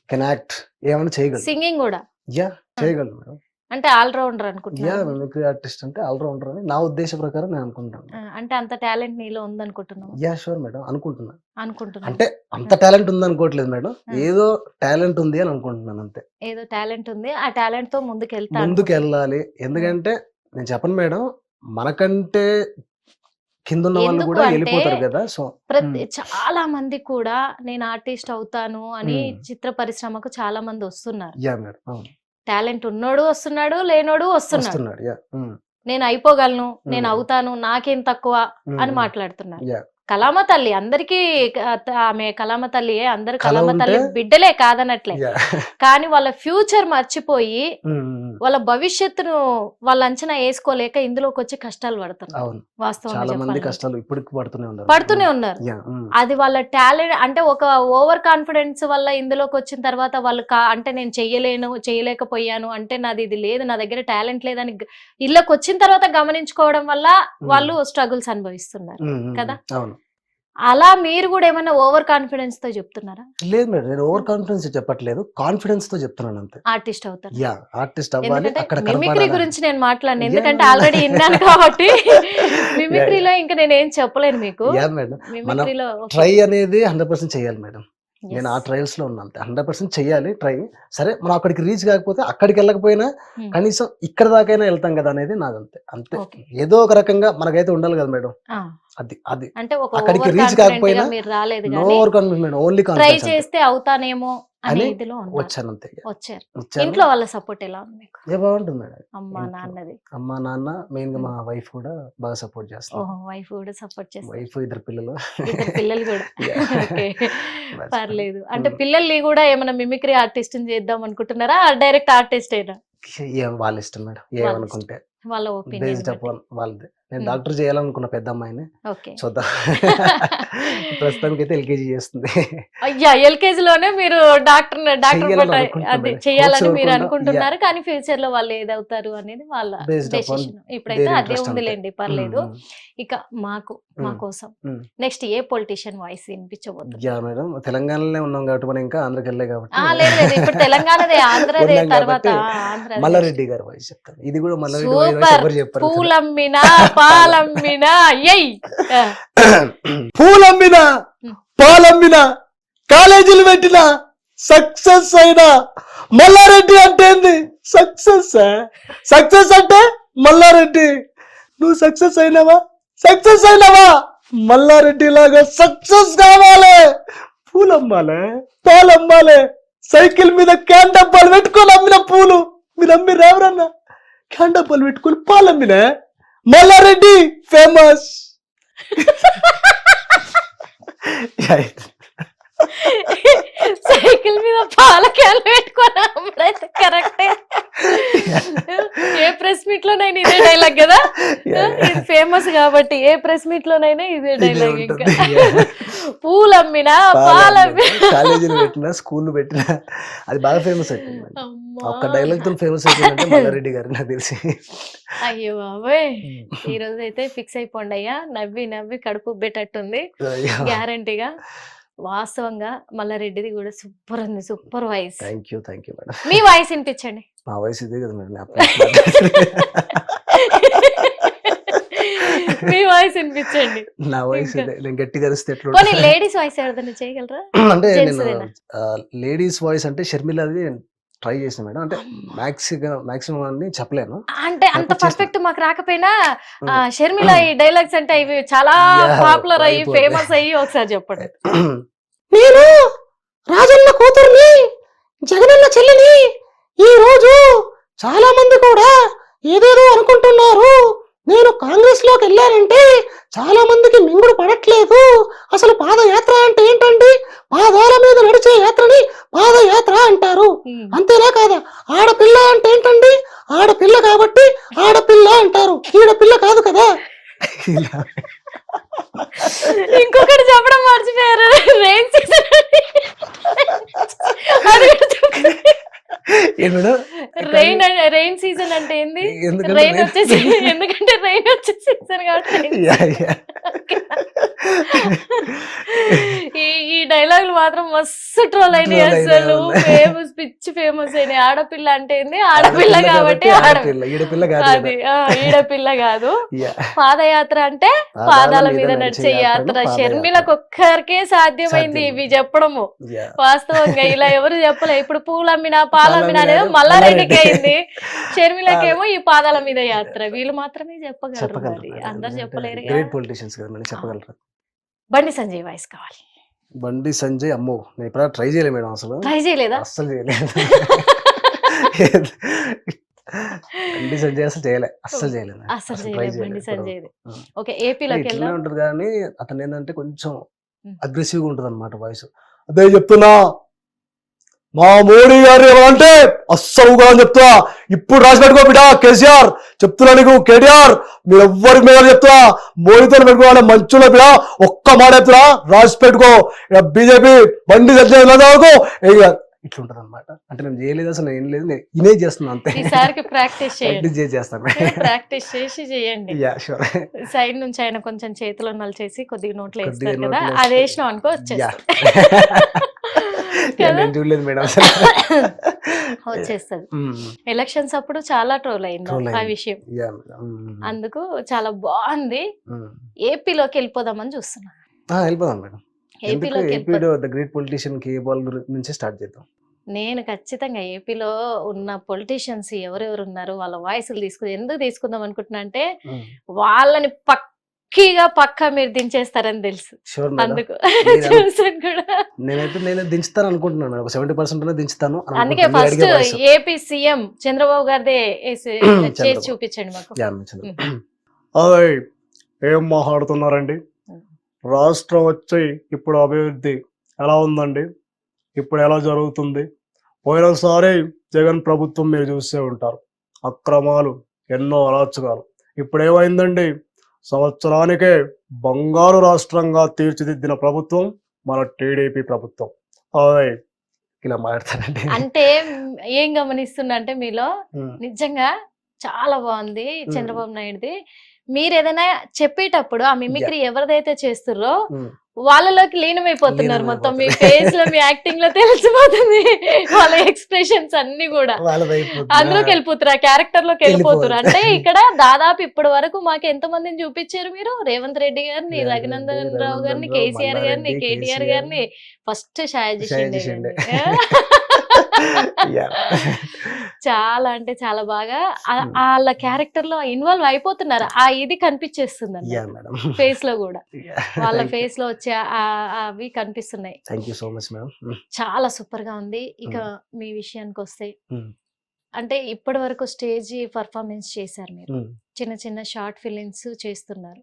can act, ఏమైనా చేయగలరు. సింగింగ్ కూడా యా, చేయగలరు మేడం. అంటే ఆల్రౌండర్ యా, అనుకుంటున్నాను. మిమిక్రీ ఆర్టిస్ట్ అంటే ఆల్రౌండర్ అని నా ఉద్దేశ ప్రకారం నేను అనుకుంటాను. అంటే అంత టాలెంట్ నీలో ఉందనుకుంటున్నావు? యా, షూర్ మేడం, అనుకుంటున్నాను. అనుకుంటున్నా. అంటే అంత టాలెంట్ ఉంది అనుకోవట్లేదు మేడం, ఏదో టాలెంట్ ఉంది అని అనుకుంటున్నాను అంతే. ఏదో టాలెంట్ ఉంది, ఆ టాలెంట్ తో ముందుకు వెళ్తా ముందుకు వెళ్ళాలి. ఎందుకంటే నేను చెప్పను మేడం, మనకంటే కింద ఉన్న వాళ్ళు ఎందుకు కూడా అంటే వెళ్ళిపోతారు కదా. సో చాలా మంది కూడా నేను ఆర్టిస్ట్ అవుతాను అని మ్మ్. చిత్ర పరిశ్రమకు చాలా మంది వస్తున్నారు. యా మేడం, అవును, టాలెంట్ ఉన్నోడు వస్తున్నాడు, లేనోడు వస్తున్నాడు. వస్తున్నాడు. యా, నేను అయిపోగలను, నేను మ్మ్. అవుతాను, నాకేం తక్కువ అని మ్మ్. మాట్లాడుతున్నారు. యా, కలామ తల్లి అందరికీ ఆమె కలామ తల్లియే, అందరు కళ కలామ తల్లి ఉంటే- బిడ్డలే కాదనట్లే. యా. కానీ వాళ్ళ ఫ్యూచర్ మర్చిపోయి మ్మ్. వాళ్ళ భవిష్యత్తును వాళ్ళ అంచనా వేసుకోలేక ఇందులోకి వచ్చి కష్టాలు పడుతున్నారు. అవును, వాస్తవంగా చాలా మంది చెప్పాలంటే. కష్టాలు ఇప్పటికి పడుతూనే పడుతూనే ఉన్నారు. యా, అది వాళ్ళ టాలెంట్ అంటే ఒక ఓవర్ కాన్ఫిడెన్స్ వల్ల ఇందులోకి వచ్చిన తర్వాత వాళ్ళు అంటే నేను చెయ్యలేను, చేయలేకపోయాను, అంటే నాది ఇది లేదు, నా దగ్గర టాలెంట్ లేదని ఇళ్ళకి వచ్చిన తర్వాత గమనించుకోవడం వల్ల వాళ్ళు స్ట్రగుల్స్ అనుభవిస్తున్నారు కదా. అవును. అలా మీరు కూడా ఏమైనా ఓవర్ కాన్ఫిడెన్స్ తో చెప్తున్నారా? లేదు మేడం, నేను ఓవర్ కాన్ఫిడెన్స్ చెప్పట్లేదు, కాన్ఫిడెన్స్ తో చెప్తున్నాను అంతే. ఆర్టిస్ట్ అవుతారు. యా, ఆర్టిస్ట్ అవ్వాలి, ఎందుకంటే అక్కడ మిమిక్రీ కనపడాలి. గురించి నేను మాట్లాడను, Yeah. ఎందుకంటే ఆల్రెడీ విన్నాను కాబట్టి. మిమిక్రీలో ఇంకా నేను ఏం చెప్పలేను మీకు. యా మేడం, మనం మిమిక్రీలో ట్రై అనేది 100% చేయాలి మేడం. నేను ఆ ట్రయల్స్ లో ఉన్నాను, 100% చెయ్యాలి ట్రై. సరే, మనం అక్కడికి రీచ్ కాకపోతే, అక్కడికి వెళ్ళకపోయినా కనీసం ఇక్కడ దాకైనా వెళ్తాం కదా అనేది నాదంతే. అంతే, Okay. ఏదో ఒక రకంగా మనకైతే ఉండాలి కదా మేడం. అది అది అంటే ఒక అక్కడికి ఓవర్ రీచ్ కాన్ఫిడెంట్ కాకపోయినా గా మీరు రాలేదు నో కానీ over confidence, only try confidence చేస్తే అవుతానేమో అనే అని ఇదిలో ఉన్నారు. వచ్చాను అంతే. వచ్చారు. వచ్చాను. ఇంట్లో వాళ్ళ సపోర్ట్ ఎలా ఉంది మీకు? ఏ బాగుంటుంది మేడం. అమ్మా ఇంట్లో నాన్నది? అమ్మ నాన్న, మెయిన్ గా మా వైఫ్ కూడా బాగా సపోర్ట్ చేస్తారు. ఓహో, వైఫ్ కూడా సపోర్ట్ చేస్తారు. వైఫ్, ఇద్దరు పిల్లలు. ఇద్దరు పిల్లలు కూడా. Yeah. ఓకే, That's పర్లేదు. అంటే Mm. పిల్లల్ని కూడా ఏమైనా మిమిక్రీ ఆర్టిస్ట్ చేద్దాం అనుకుంటున్నారా, డైరెక్ట్ ఆర్టిస్ట్ అయినా? వాళ్ళ ఇష్టం మేడం, ఏమనుకుంటే వాళ్ళ బేస్డ్ ఒపీనియన్. అపాన్ వాళ్ళది. నేను డాక్టర్ చేయాలనుకున్న పెద్ద అమ్మాయిని, ఓకే. చూద్దాం. ప్రస్తుతానికి అయితే ఎల్కేజీ చేస్తుంది. అయ్యా, ఎల్కేజీ లోనే మీరు డాక్టర్ చెయ్యాలని అనుకుంటున్నా అది మేడం. చేయాలని Hopes మీరు అనుకుంటా. అనుకుంటున్నారు, కానీ ఫ్యూచర్ లో వాళ్ళు ఏదవుతారు అనేది వాళ్ళ Based upon డెసిషన్. ఇప్పుడైతే their అదే interest ఉందిలేండి, పర్లేదు. ఇక మా Mm. కోసం Mm. నెక్స్ట్ ఏ పొలిటీషియన్ వాయిస్ వినిపించబోతుంది? యా మేడం, తెలంగాణలోనే ఉన్నాం కాబట్టి మనం ఇంకా ఆంధ్రకి వెళ్ళే కాబట్టి లేదు లేదు, ఇప్పుడు తెలంగాణదే, ఆంధ్రదే, ఉన్నాం తర్వాత కాబట్టి ఆంధ్ర. మల్లారెడ్డి గారి వాయిస్ చెప్తాను. ఇది కూడా మల్లారెడ్డి voice సూపర్. ఎవరు చెప్పారు? పూలమ్మినా పాలమ్మినా ఎయ్. పూలమ్మిన, పాలమ్మిన, కాలేజీలు పెట్టిన, సక్సెస్ అయినా మల్లారెడ్డి అంటే ఏంది? సక్సెస్. సక్సెస్ అంటే మల్లారెడ్డి. నువ్వు సక్సెస్ అయినావా? సక్సెస్ అయినావా? మల్లారెడ్డి లాగా సక్సెస్ కావాలి. పూలమ్మాలే, పాలమ్మాలే, సైకిల్ మీద క్యాన్ డబ్బాలు పెట్టుకొని అమ్మిన పూలు మీరు అమ్మిర్రు ఎవరన్నా? క్యాన్ డబ్బాలు పెట్టుకొని పాలమ్మిన మల్లారెడ్డి ఫేమస్. సైకిల్ మీద పాల క్యాన్లు పెట్టుకున్నా అప్పుడైతే కరెక్టే. ఏ ప్రెస్ మీట్ లోనైనా ఇదే డైలాగ్ కదా, ఇది ఫేమస్ కాబట్టి ఏ ప్రెస్ మీట్ లోనైనా ఇదే డైలాగ్. ఇంకా పూలమ్మినా పాలమ్మినా, కాలేజీలు పెట్టినా, స్కూల్ పెట్టినా అది బాగా ఫేమస్ అయిపోయింది. అమ్మా. ఒక్క డైలాగ్ తో ఫేమస్ అయిపోయిందంటే మల్లారెడ్డి గారు నాకు తెలిసి. అయ్యో బాబోయ్, ఈ రోజు అయితే ఫిక్స్ అయిపోండి అయ్యా. నవ్వి నవ్వి కడుపు ఉబ్బేటట్టుంది గ్యారంటీగా. వాస్తవంగా మల్లారెడ్డిది కూడా సూపర్ ఉంది, super voice. Thank you madam. Me voice వినిపించండి. మా వయసు ఇదే కదా మేడం. మీ వాయిస్ వినిపించండి. నా వయసు ఇదే. నేను గట్టిగా అరిస్తే ఎట్లా పోనీ లేడీస్ వాయిస్ ఎవరిదైనా చేయగలరా? అంటే Gents నేను దేనా? లేడీస్ వాయిస్ అంటే షర్మిలది ట్రై చేసిన మేడం. అంటే మాక్సిమం అని చెప్పలేను. అంటే అంత చేస్తా. పర్ఫెక్ట్ మాకు రాకపోయినా షర్మిల ఈ డైలాగ్స్ అంటే ఇవి చాలా Yeah, పాపులర్ అయ్యి అయిపోతాయి. ఫేమస్ అయ్యి ఒకసారి చెప్పండి. నేను రాజన్న కూతుర్ని, జగనన్న చెల్లిని. ఈ రోజు చాలా మంది కూడా ఏదేదో అనుకుంటున్నారు. నేను కాంగ్రెస్ లోకి వెళ్ళానంటే చాలా మందికి మింగుడు పడట్లేదు. అసలు పాదయాత్ర అంటే ఏంటండి? పాదాల మీద నడిచే యాత్రని పాదయాత్ర అంటారు. అంతేనా కాదా? ఆడపిల్ల అంటే ఏంటండి? ఆడపిల్ల కాబట్టి ఆడపిల్ల అంటారు. ఈడపిల్ల కాదు కదా. ఇంకొకటి చెప్పడం మర్చిపోయారు, రెయిన్ సీజన్ రెయిన్ సీజన్ అంటే ఏంది? రెయిన్ వచ్చేసి ఎందుకంటే రెయిన్ వచ్చే సీజన్ కాబట్టి ఈ డైలాగులు మాత్రం మస్తు ట్రోల్ అయినాయి అసలు. ఫేమస్, పిచ్చి ఫేమస్ అయినాయి. ఆడపిల్ల అంటే ఏంది? ఆడపిల్ల కాబట్టి అది ఈడపిల్ల కాదు. పాదయాత్ర అంటే పాదాల మీద నడిచే యాత్ర. షర్మిలకు ఒక్కరికే సాధ్యమైంది ఇవి చెప్పడము. వాస్తవంగా ఇలా ఎవరు చెప్పలే. ఇప్పుడు పూలమ్మినా పాలమ్మినా అనేది మల్లారెడ్డికి అయింది. షర్మిలకేమో ఈ పాదాల మీద యాత్ర. వీళ్ళు మాత్రమే చెప్పగలరు, మరి అందరు చెప్పలేరు. చెప్పగలరు. బండి సంజయ్ వాయిస్ కావాలి. బండి సంజయ్ అమ్మో నేను ఇప్పుడు ట్రై చేయలేదు మేడం. అసలు ట్రై చేయలేదా? అస్సలు చేయలేదు. బండి సంజయ్ అసలు చేయలే, అస్సలు చేయలేదు. అసలు చేయలేదు బండి సంజయ్. ఓకే, ఏపీలోకి ఇట్లనే ఉంటది కానీ అతను ఏంటంటే కొంచెం అగ్రెసివ్ గా ఉంటది అన్నమాట వాయిస్. అదే చెప్తున్నా, మా మోడీ గారు ఏమంటే అస్సలుగా అని చెప్తా. ఇప్పుడు రాసి పెట్టుకో బిడ్డ కేసీఆర్, చెప్తున్నా నీకు కేటీఆర్, మీరు ఎవ్వరికి మీద చెప్తా. మోడీతో పెట్టుకోవాలి మంచులో బిడ్డ, ఒక్క మాట చెప్తున్నా, రాసి పెట్టుకో. బీజేపీ బండి సంజయ్ ఇట్లుంటది అనమాట. అంటే నేను చేయలేదు, అసలు ఏం లేదు, నేను ఇమేజ్ చేస్తున్నాను అంతే. ఈసారికి ప్రాక్టీస్ చేస్తాను. ప్రాక్టీస్ చేసి చేయండి. సైడ్ నుంచి ఆయన కొంచెం చేతిలో నలిచేసి కొద్దిగా నోట్లో వేస్తారు కదా, అది వేసినాం అనుకో చూడలేదు మేడం, వచ్చేస్తుంది. ఎలక్షన్స్ అప్పుడు చాలా ట్రోల్ అయింది ఆ విషయం. అందుకు చాలా బాగుంది. ఏపీలోకి వెళ్ళిపోదామని చూస్తున్నా. వెళ్ళిపోదాం మేడం. గ్రేట్ పొలిటీషియన్ కేబాల్ నుంచి స్టార్ట్ చేద్దాం. నేను ఖచ్చితంగా ఏపీలో ఉన్న పొలిటీషియన్స్ ఎవరెవరు ఉన్నారు వాళ్ళ వాయిస్లు ఎందుకు తీసుకుందాం అనుకుంటున్నా అంటే వాళ్ళని పక్కా మీరు దించేస్తారని తెలుసు. అందుకు చూసాను కూడా. నేను దించుతాను అనుకుంటున్నాను, ఒక 70% దించుతాను. అందుకే ఫస్ట్ ఏపీ సీఎం చంద్రబాబు గారిదే చేసి చూపించండి మాకు. అదే ఏం మాట్లాడుతున్నారండి? రాష్ట్రం వచ్చి ఇప్పుడు అభివృద్ధి ఎలా ఉందండి? ఇప్పుడు ఎలా జరుగుతుంది? పోయినసారి జగన్ ప్రభుత్వం మీరు చూసే ఉంటారు, అక్రమాలు, ఎన్నో అరాచకాలు. ఇప్పుడు ఏమైందండి? సంవత్సరానికే బంగారు రాష్ట్రంగా తీర్చిదిద్దిన ప్రభుత్వం మన టీడీపీ ప్రభుత్వం. అదే ఇలా మాట్లాడతానండి. అంటే ఏం గమనిస్తున్నా అంటే మీలో నిజంగా చాలా బాగుంది చంద్రబాబు నాయుడుది. మీరు ఏదైనా చెప్పేటప్పుడు ఆ మిమిక్రీ ఎవరిదైతే చేస్తుర్రో వాళ్ళలోకి లీనమైపోతున్నారు. మొత్తం మీ ఫేస్ లో, మీ యాక్టింగ్ లో తెలిసిపోతుంది. వాళ్ళ ఎక్స్ప్రెషన్స్ అన్ని కూడా అందులోకి వెళ్ళిపోతారు, ఆ క్యారెక్టర్ లోకి వెళ్ళిపోతారు. అంటే ఇక్కడ దాదాపు ఇప్పటి వరకు మాకు ఎంత మందిని చూపించారు మీరు? రేవంత్ రెడ్డి గారిని, రఘునందన్ రావు గారిని, కేసీఆర్ గారిని, కేటీఆర్ గారిని, ఫస్ట్ షాయాజీ షిండే. చాలా అంటే చాలా బాగా వాళ్ళ క్యారెక్టర్ లో ఇన్వాల్వ్ అయిపోతున్నారు. ఆ ఇది కనిపించేస్తుంది ఫేస్ లో కూడా. వాళ్ళ ఫేస్ లో వచ్చే అవి కనిపిస్తున్నాయి. చాలా సూపర్ గా ఉంది. ఇక మీ విషయానికి వస్తే, అంటే ఇప్పటి వరకు స్టేజ్ పర్ఫార్మెన్స్ చేశారు మీరు, చిన్న చిన్న షార్ట్ ఫిలిమ్స్ చేస్తున్నారు,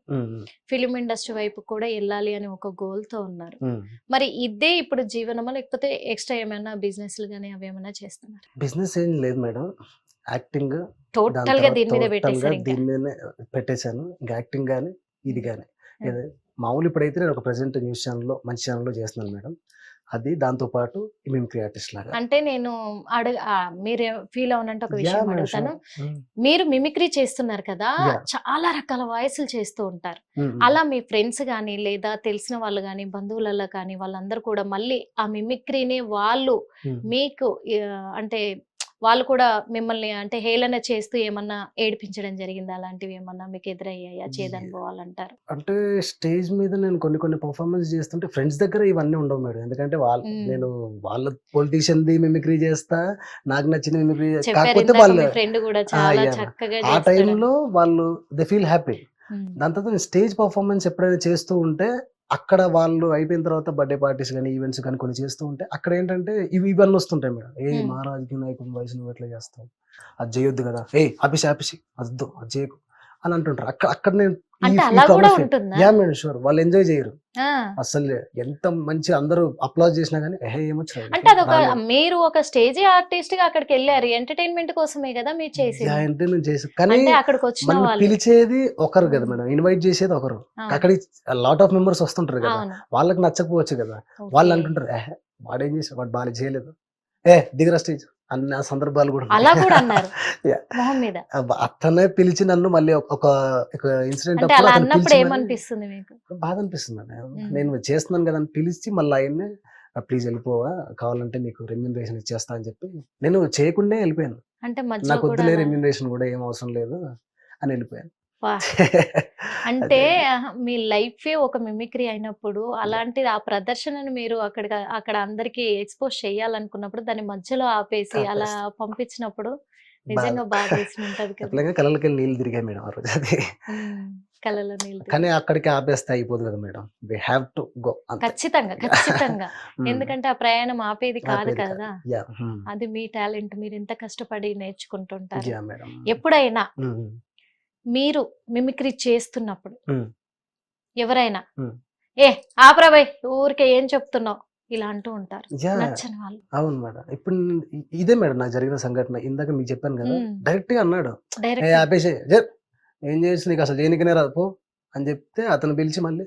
ఫిలిం ఇండస్ట్రీ వైపు కూడా వెళ్ళాలి అని ఒక గోల్ తో ఉన్నారు. మరి ఇదే ఇప్పుడు జీవనమా, లేకపోతే ఎక్స్ట్రా ఏమైనా బిజినెస్ గానీ అవి ఏమైనా చేస్తున్నారు? బిజినెస్ ఏం లేదు మేడం, యాక్టింగ్ టోటల్ గా దీని మీద పెట్టేశాను. ఇంకా యాక్టింగ్ గానీ ఇది గానీ మామూలు ఇప్పుడైతే నేను ఒక ప్రెసెంట్ న్యూస్ ఛానల్లో, మంచి ఛానల్లో చేస్తున్నాను మేడం. అది దాంతో పాటు మిమిక్రీ ఆర్టిస్ట్ లాగా. అంటే నేను మీరు ఫీల్ అవునంటే ఒక విషయం అడుగుతాను. మీరు మిమిక్రీ చేస్తున్నారు కదా, చాలా రకాల వాయిస్లు చేస్తూ ఉంటారు. అలా మీ ఫ్రెండ్స్ గానీ, లేదా తెలిసిన వాళ్ళు గానీ, బంధువులలో కానీ, వాళ్ళందరూ కూడా మళ్ళీ ఆ మిమిక్రీని వాళ్ళు మీకు అంటే వాళ్ళు కూడా మిమ్మల్ని అంటే హేళన చేస్తూ ఏమన్నా ఏడిపించడం జరిగిందా? అలాంటివి ఏమన్నా మీకు ఎదురయ్యాయా? చేదనుభవాలు అంటారు. అంటే స్టేజ్ మీద నేను కొన్ని పర్ఫార్మెన్స్ చేస్తుంటే ఫ్రెండ్స్ దగ్గర ఇవన్నీ ఉండవు మేడం. ఎందుకంటే నేను వాళ్ళ పొలిటీషియన్ ది మిమిక్రీ చేస్తా, నాకు నచ్చిన మిమిక్రీ. కాకపోతే వాళ్ళు ఫ్రెండ్ కూడా చాలా చక్కగా ఆ టైంలో వాళ్ళు దే ఫీల్ హ్యాపీ. దాని తర్వాత స్టేజ్ పర్ఫార్మెన్స్ ఎప్పుడైనా చేస్తూ ఉంటే అక్కడ వాళ్ళు అయిపోయిన తర్వాత బర్త్డే పార్టీస్ కానీ, ఈవెంట్స్ కానీ కొన్ని చేస్తూ ఉంటే అక్కడ ఏంటంటే ఇవన్నీ వస్తుంటాయి మేడం. మా రాజకీయ నాయకుని వయసు నువ్వు ఎట్లా చేస్తావు, అది చేయొద్దు కదా, ఆపిసి అద్దు, అది చేయకు, అని అంటుంటారు. అక్కడ నేను అంటే అలా కూడా ఉంటుందా? Yeah madam sure. వాళ్ళు ఎంజాయ్ చేయరు ఆ. అసలు. ఎంత మంచి అందరూ అప్లాజ్ చేసినా కానీ ఏమొచ్చు అంటే అదొక మీరు ఒక స్టేజ్ ఆర్టిస్ట్ గా అక్కడికి వెళ్ళారు, ఎంటర్టైన్మెంట్ కోసమే కదా మీరు చేసేది. అంటే నేను చేసి కానీ అంటే అక్కడికి వచ్చిన మనం వాళ్ళు పిలిచేది ఒకరు కదా మేడం, ఇన్వైట్ చేసేది ఒకరు. ఆ. అక్కడికి లాట్ ఆఫ్ మెంబర్స్ వస్తుంటారు కదా, అవును. వాళ్ళకి నచ్చకపోవచ్చు కదా. ఓకే. వాళ్ళు అంటుంటారు వాడేం చేసాడు, వాడు బాగా చేయలేదు, దిగరా స్టేజ్ అన్న సందర్భాలు కూడా అలా కూడా అన్నారు Yeah. మొహం మీద. అతనే పిలిచి నన్ను మళ్ళీ ఒక ఇన్సిడెంట్ అంటే అలా అన్నప్పుడు ఏమనిపిస్తుంది మీకు? బాధ అనిపిస్తుంది మేడం. మ్మ్. నేను చేస్తున్నాను కదా అని పిలిచి మళ్ళీ ఆయన్ని ప్లీజ్ వెళ్ళిపోవా, కావాలంటే నీకు రెమ్యూనరేషన్ ఇచ్చేస్తా అని చెప్పి నేను చేయకుండా వెళ్ళిపోయాను. అంటే మధ్యలో నాకు కూడా వద్దులే అలా- రెమ్యూనరేషన్ కూడా ఏం అవసరం లేదు అని వెళ్ళిపోయాను. వా. అంటే మీ లైఫే ఒక మిమిక్రీ అయినప్పుడు అలాంటిది ఆ ప్రదర్శనను మీరు అక్కడ అందరికి ఎక్స్పోజ్ చేయాలనుకున్నప్పుడు దాని మధ్యలో ఆపేసి అలా పంపించినప్పుడు నిజంగా బాధ వేసి ఉంటది కదా. అట్లాగే కళ్ళకి వెళ్ళి నీళ్ళు తిరిగాయి మేడం ఆ రోజు. అది ఉమ్, కళ్ళలో నీళ్ళు తిరిగి. కానీ అక్కడికి ఆపేస్తే అయిపోదు కదా madam, we have to go. ఖచ్చితంగా ఖచ్చితంగా ఎందుకంటే ఆ ప్రయాణం ఆపేది కాదు కదా. యా అది మీ టాలెంట్, మీరు ఎంత కష్టపడి నేర్చుకుంటుంటారు. Yeah madam. ఎప్పుడైనా మీరు మిమిక్రీ చేస్తున్నప్పుడు మ్మ్. ఎవరైనా మ్మ్. ఆపరాబాయ్ ఊరికే ఏం చెప్తున్నావు ఇలా అంటూ ఉంటారు యా నచ్చని వాళ్ళు. అవును మేడం. ఇప్పుడు ఇదే మేడం నాకు జరిగిన సంఘటన. ఇందాక మీకు చెప్పాను కదా, మ్మ్. డైరెక్ట్ గా అన్నాడు డైరెక్ట్ ఆపేసే ఏం చేసి నీకు అసలు దేనికనే రాదు పో అని చెప్తే అతను పిలిచి మళ్ళీ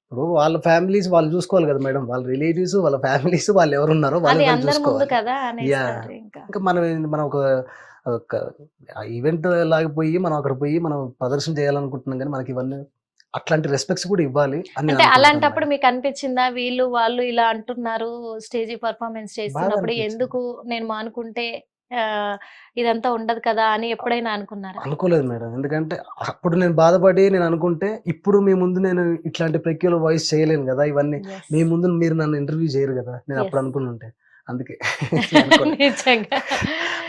ఇప్పుడు వాళ్ళ ఫ్యామిలీస్ వాళ్ళు చూసుకోవాలి కదా మేడం, వాళ్ళ రిలేటివ్స్ వాళ్ళ ఫ్యామిలీస్ వాళ్ళు ఎవరున్నారో అది వాళ్ళు అందరి ముందు చూసుకోవాలి. కదా అనేస్తారు. ఇంకా ఇంకా మనం ఒక ఈవెంట్ లాగిపోయి మనం అక్కడ పోయి మనం ప్రదర్శన చేయాలనుకుంటున్నాం కానీ మనకి ఇవన్నీ అట్లాంటి రెస్పెక్ట్స్ కూడా ఇవ్వాలి అని నేను అంటే అనుకుంటున్నాను అలాంటప్పుడు మేడం. మీకు అనిపించిందా వీళ్ళు వాళ్ళు ఇలా అంటున్నారు స్టేజ్ పర్ఫార్మెన్స్ చేస్తున్నప్పుడు అనిపించింది. ఎందుకు నేను మానుకుంటే ఆ, ఇదంతా ఉండదు కదా అని ఎప్పుడైనా అనుకున్నారా? అనుకోలేదు మేడం. ఎందుకంటే అప్పుడు నేను బాధపడి నేను అనుకుంటే ఇప్పుడు మీ ముందు నేను ఇట్లాంటి పెక్యులర్ వాయిస్ చేయలేను కదా, ఇవన్నీ Yes. మీ ముందు మీరు నన్ను ఇంటర్వ్యూ చేయరు కదా, నేను అప్పుడు Yes. అనుకుని ఉంటే అందుకే నిజంగా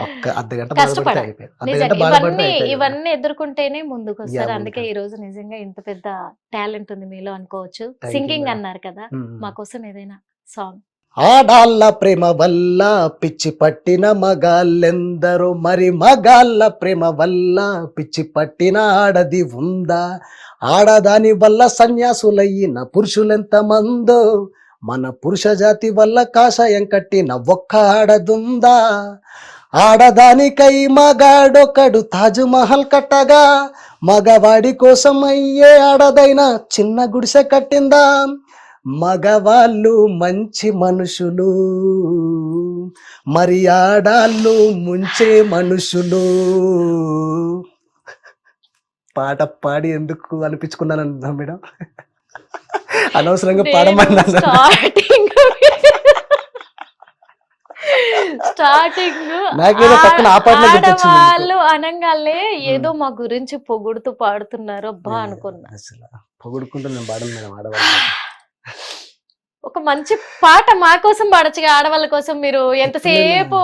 ఒక్క అర్ధగంట బాధపడితే కష్టపడాలి. అయిపోయింది. నిజంగా అర్ధగంట బాధపడితే ఇవన్నీ అయిపోయింది. ఇవన్నీ ఎదుర్కొంటేనే ముందుకు వస్తారు. Yeah, అందుకే madam. ఈ రోజు నిజంగా ఇంత పెద్ద టాలెంట్ ఉంది మీలో అనుకోవచ్చు. Thank you, singing madam. అన్నారు కదా, మ్మ్. మా కోసం ఏదైనా సాంగ్. ఆడాళ్ళ ప్రేమ వల్ల పిచ్చి పట్టిన మగాళ్ళెందరో, మరి మగాళ్ళ ప్రేమ వల్ల పిచ్చి పట్టిన ఆడది ఉందా? ఆడదాని వల్ల సన్యాసులయ్యిన పురుషులెంత మందో, మన పురుష జాతి వల్ల కాషాయం కట్టిన ఒక్క ఆడదుందా? ఆడదానికై మగాడొకడు తాజ్ మహల్ కట్టగా, మగవాడి కోసం అయ్యే ఆడదైనా చిన్న గుడిసె కట్టిందా? మగవాళ్ళు మంచి మనుషులు, మరి ఆడాళ్ళు ముంచే మనుషులు. పాట పాడి ఎందుకు అనిపించుకున్నాను మేడం, అనవసరంగా పాడమన్నాను. స్టార్టింగ్ నాకేదో పక్కన ఆ పాటనే గుర్తొచ్చింది ఎందుకో. ఆడవాళ్ళు అనంగానే ఏదో మా గురించి పొగుడుతూ పాడుతున్నారు అబ్బా అనుకున్నా. అసలు పొగుడుకుంటూ నేను పాడను మేడం ఆడవాళ్ళు. ఒక మంచి పాట మా కోసం పాడొచ్చుగా, ఆడవాళ్ళ కోసం. మీరు ఎంతసేపు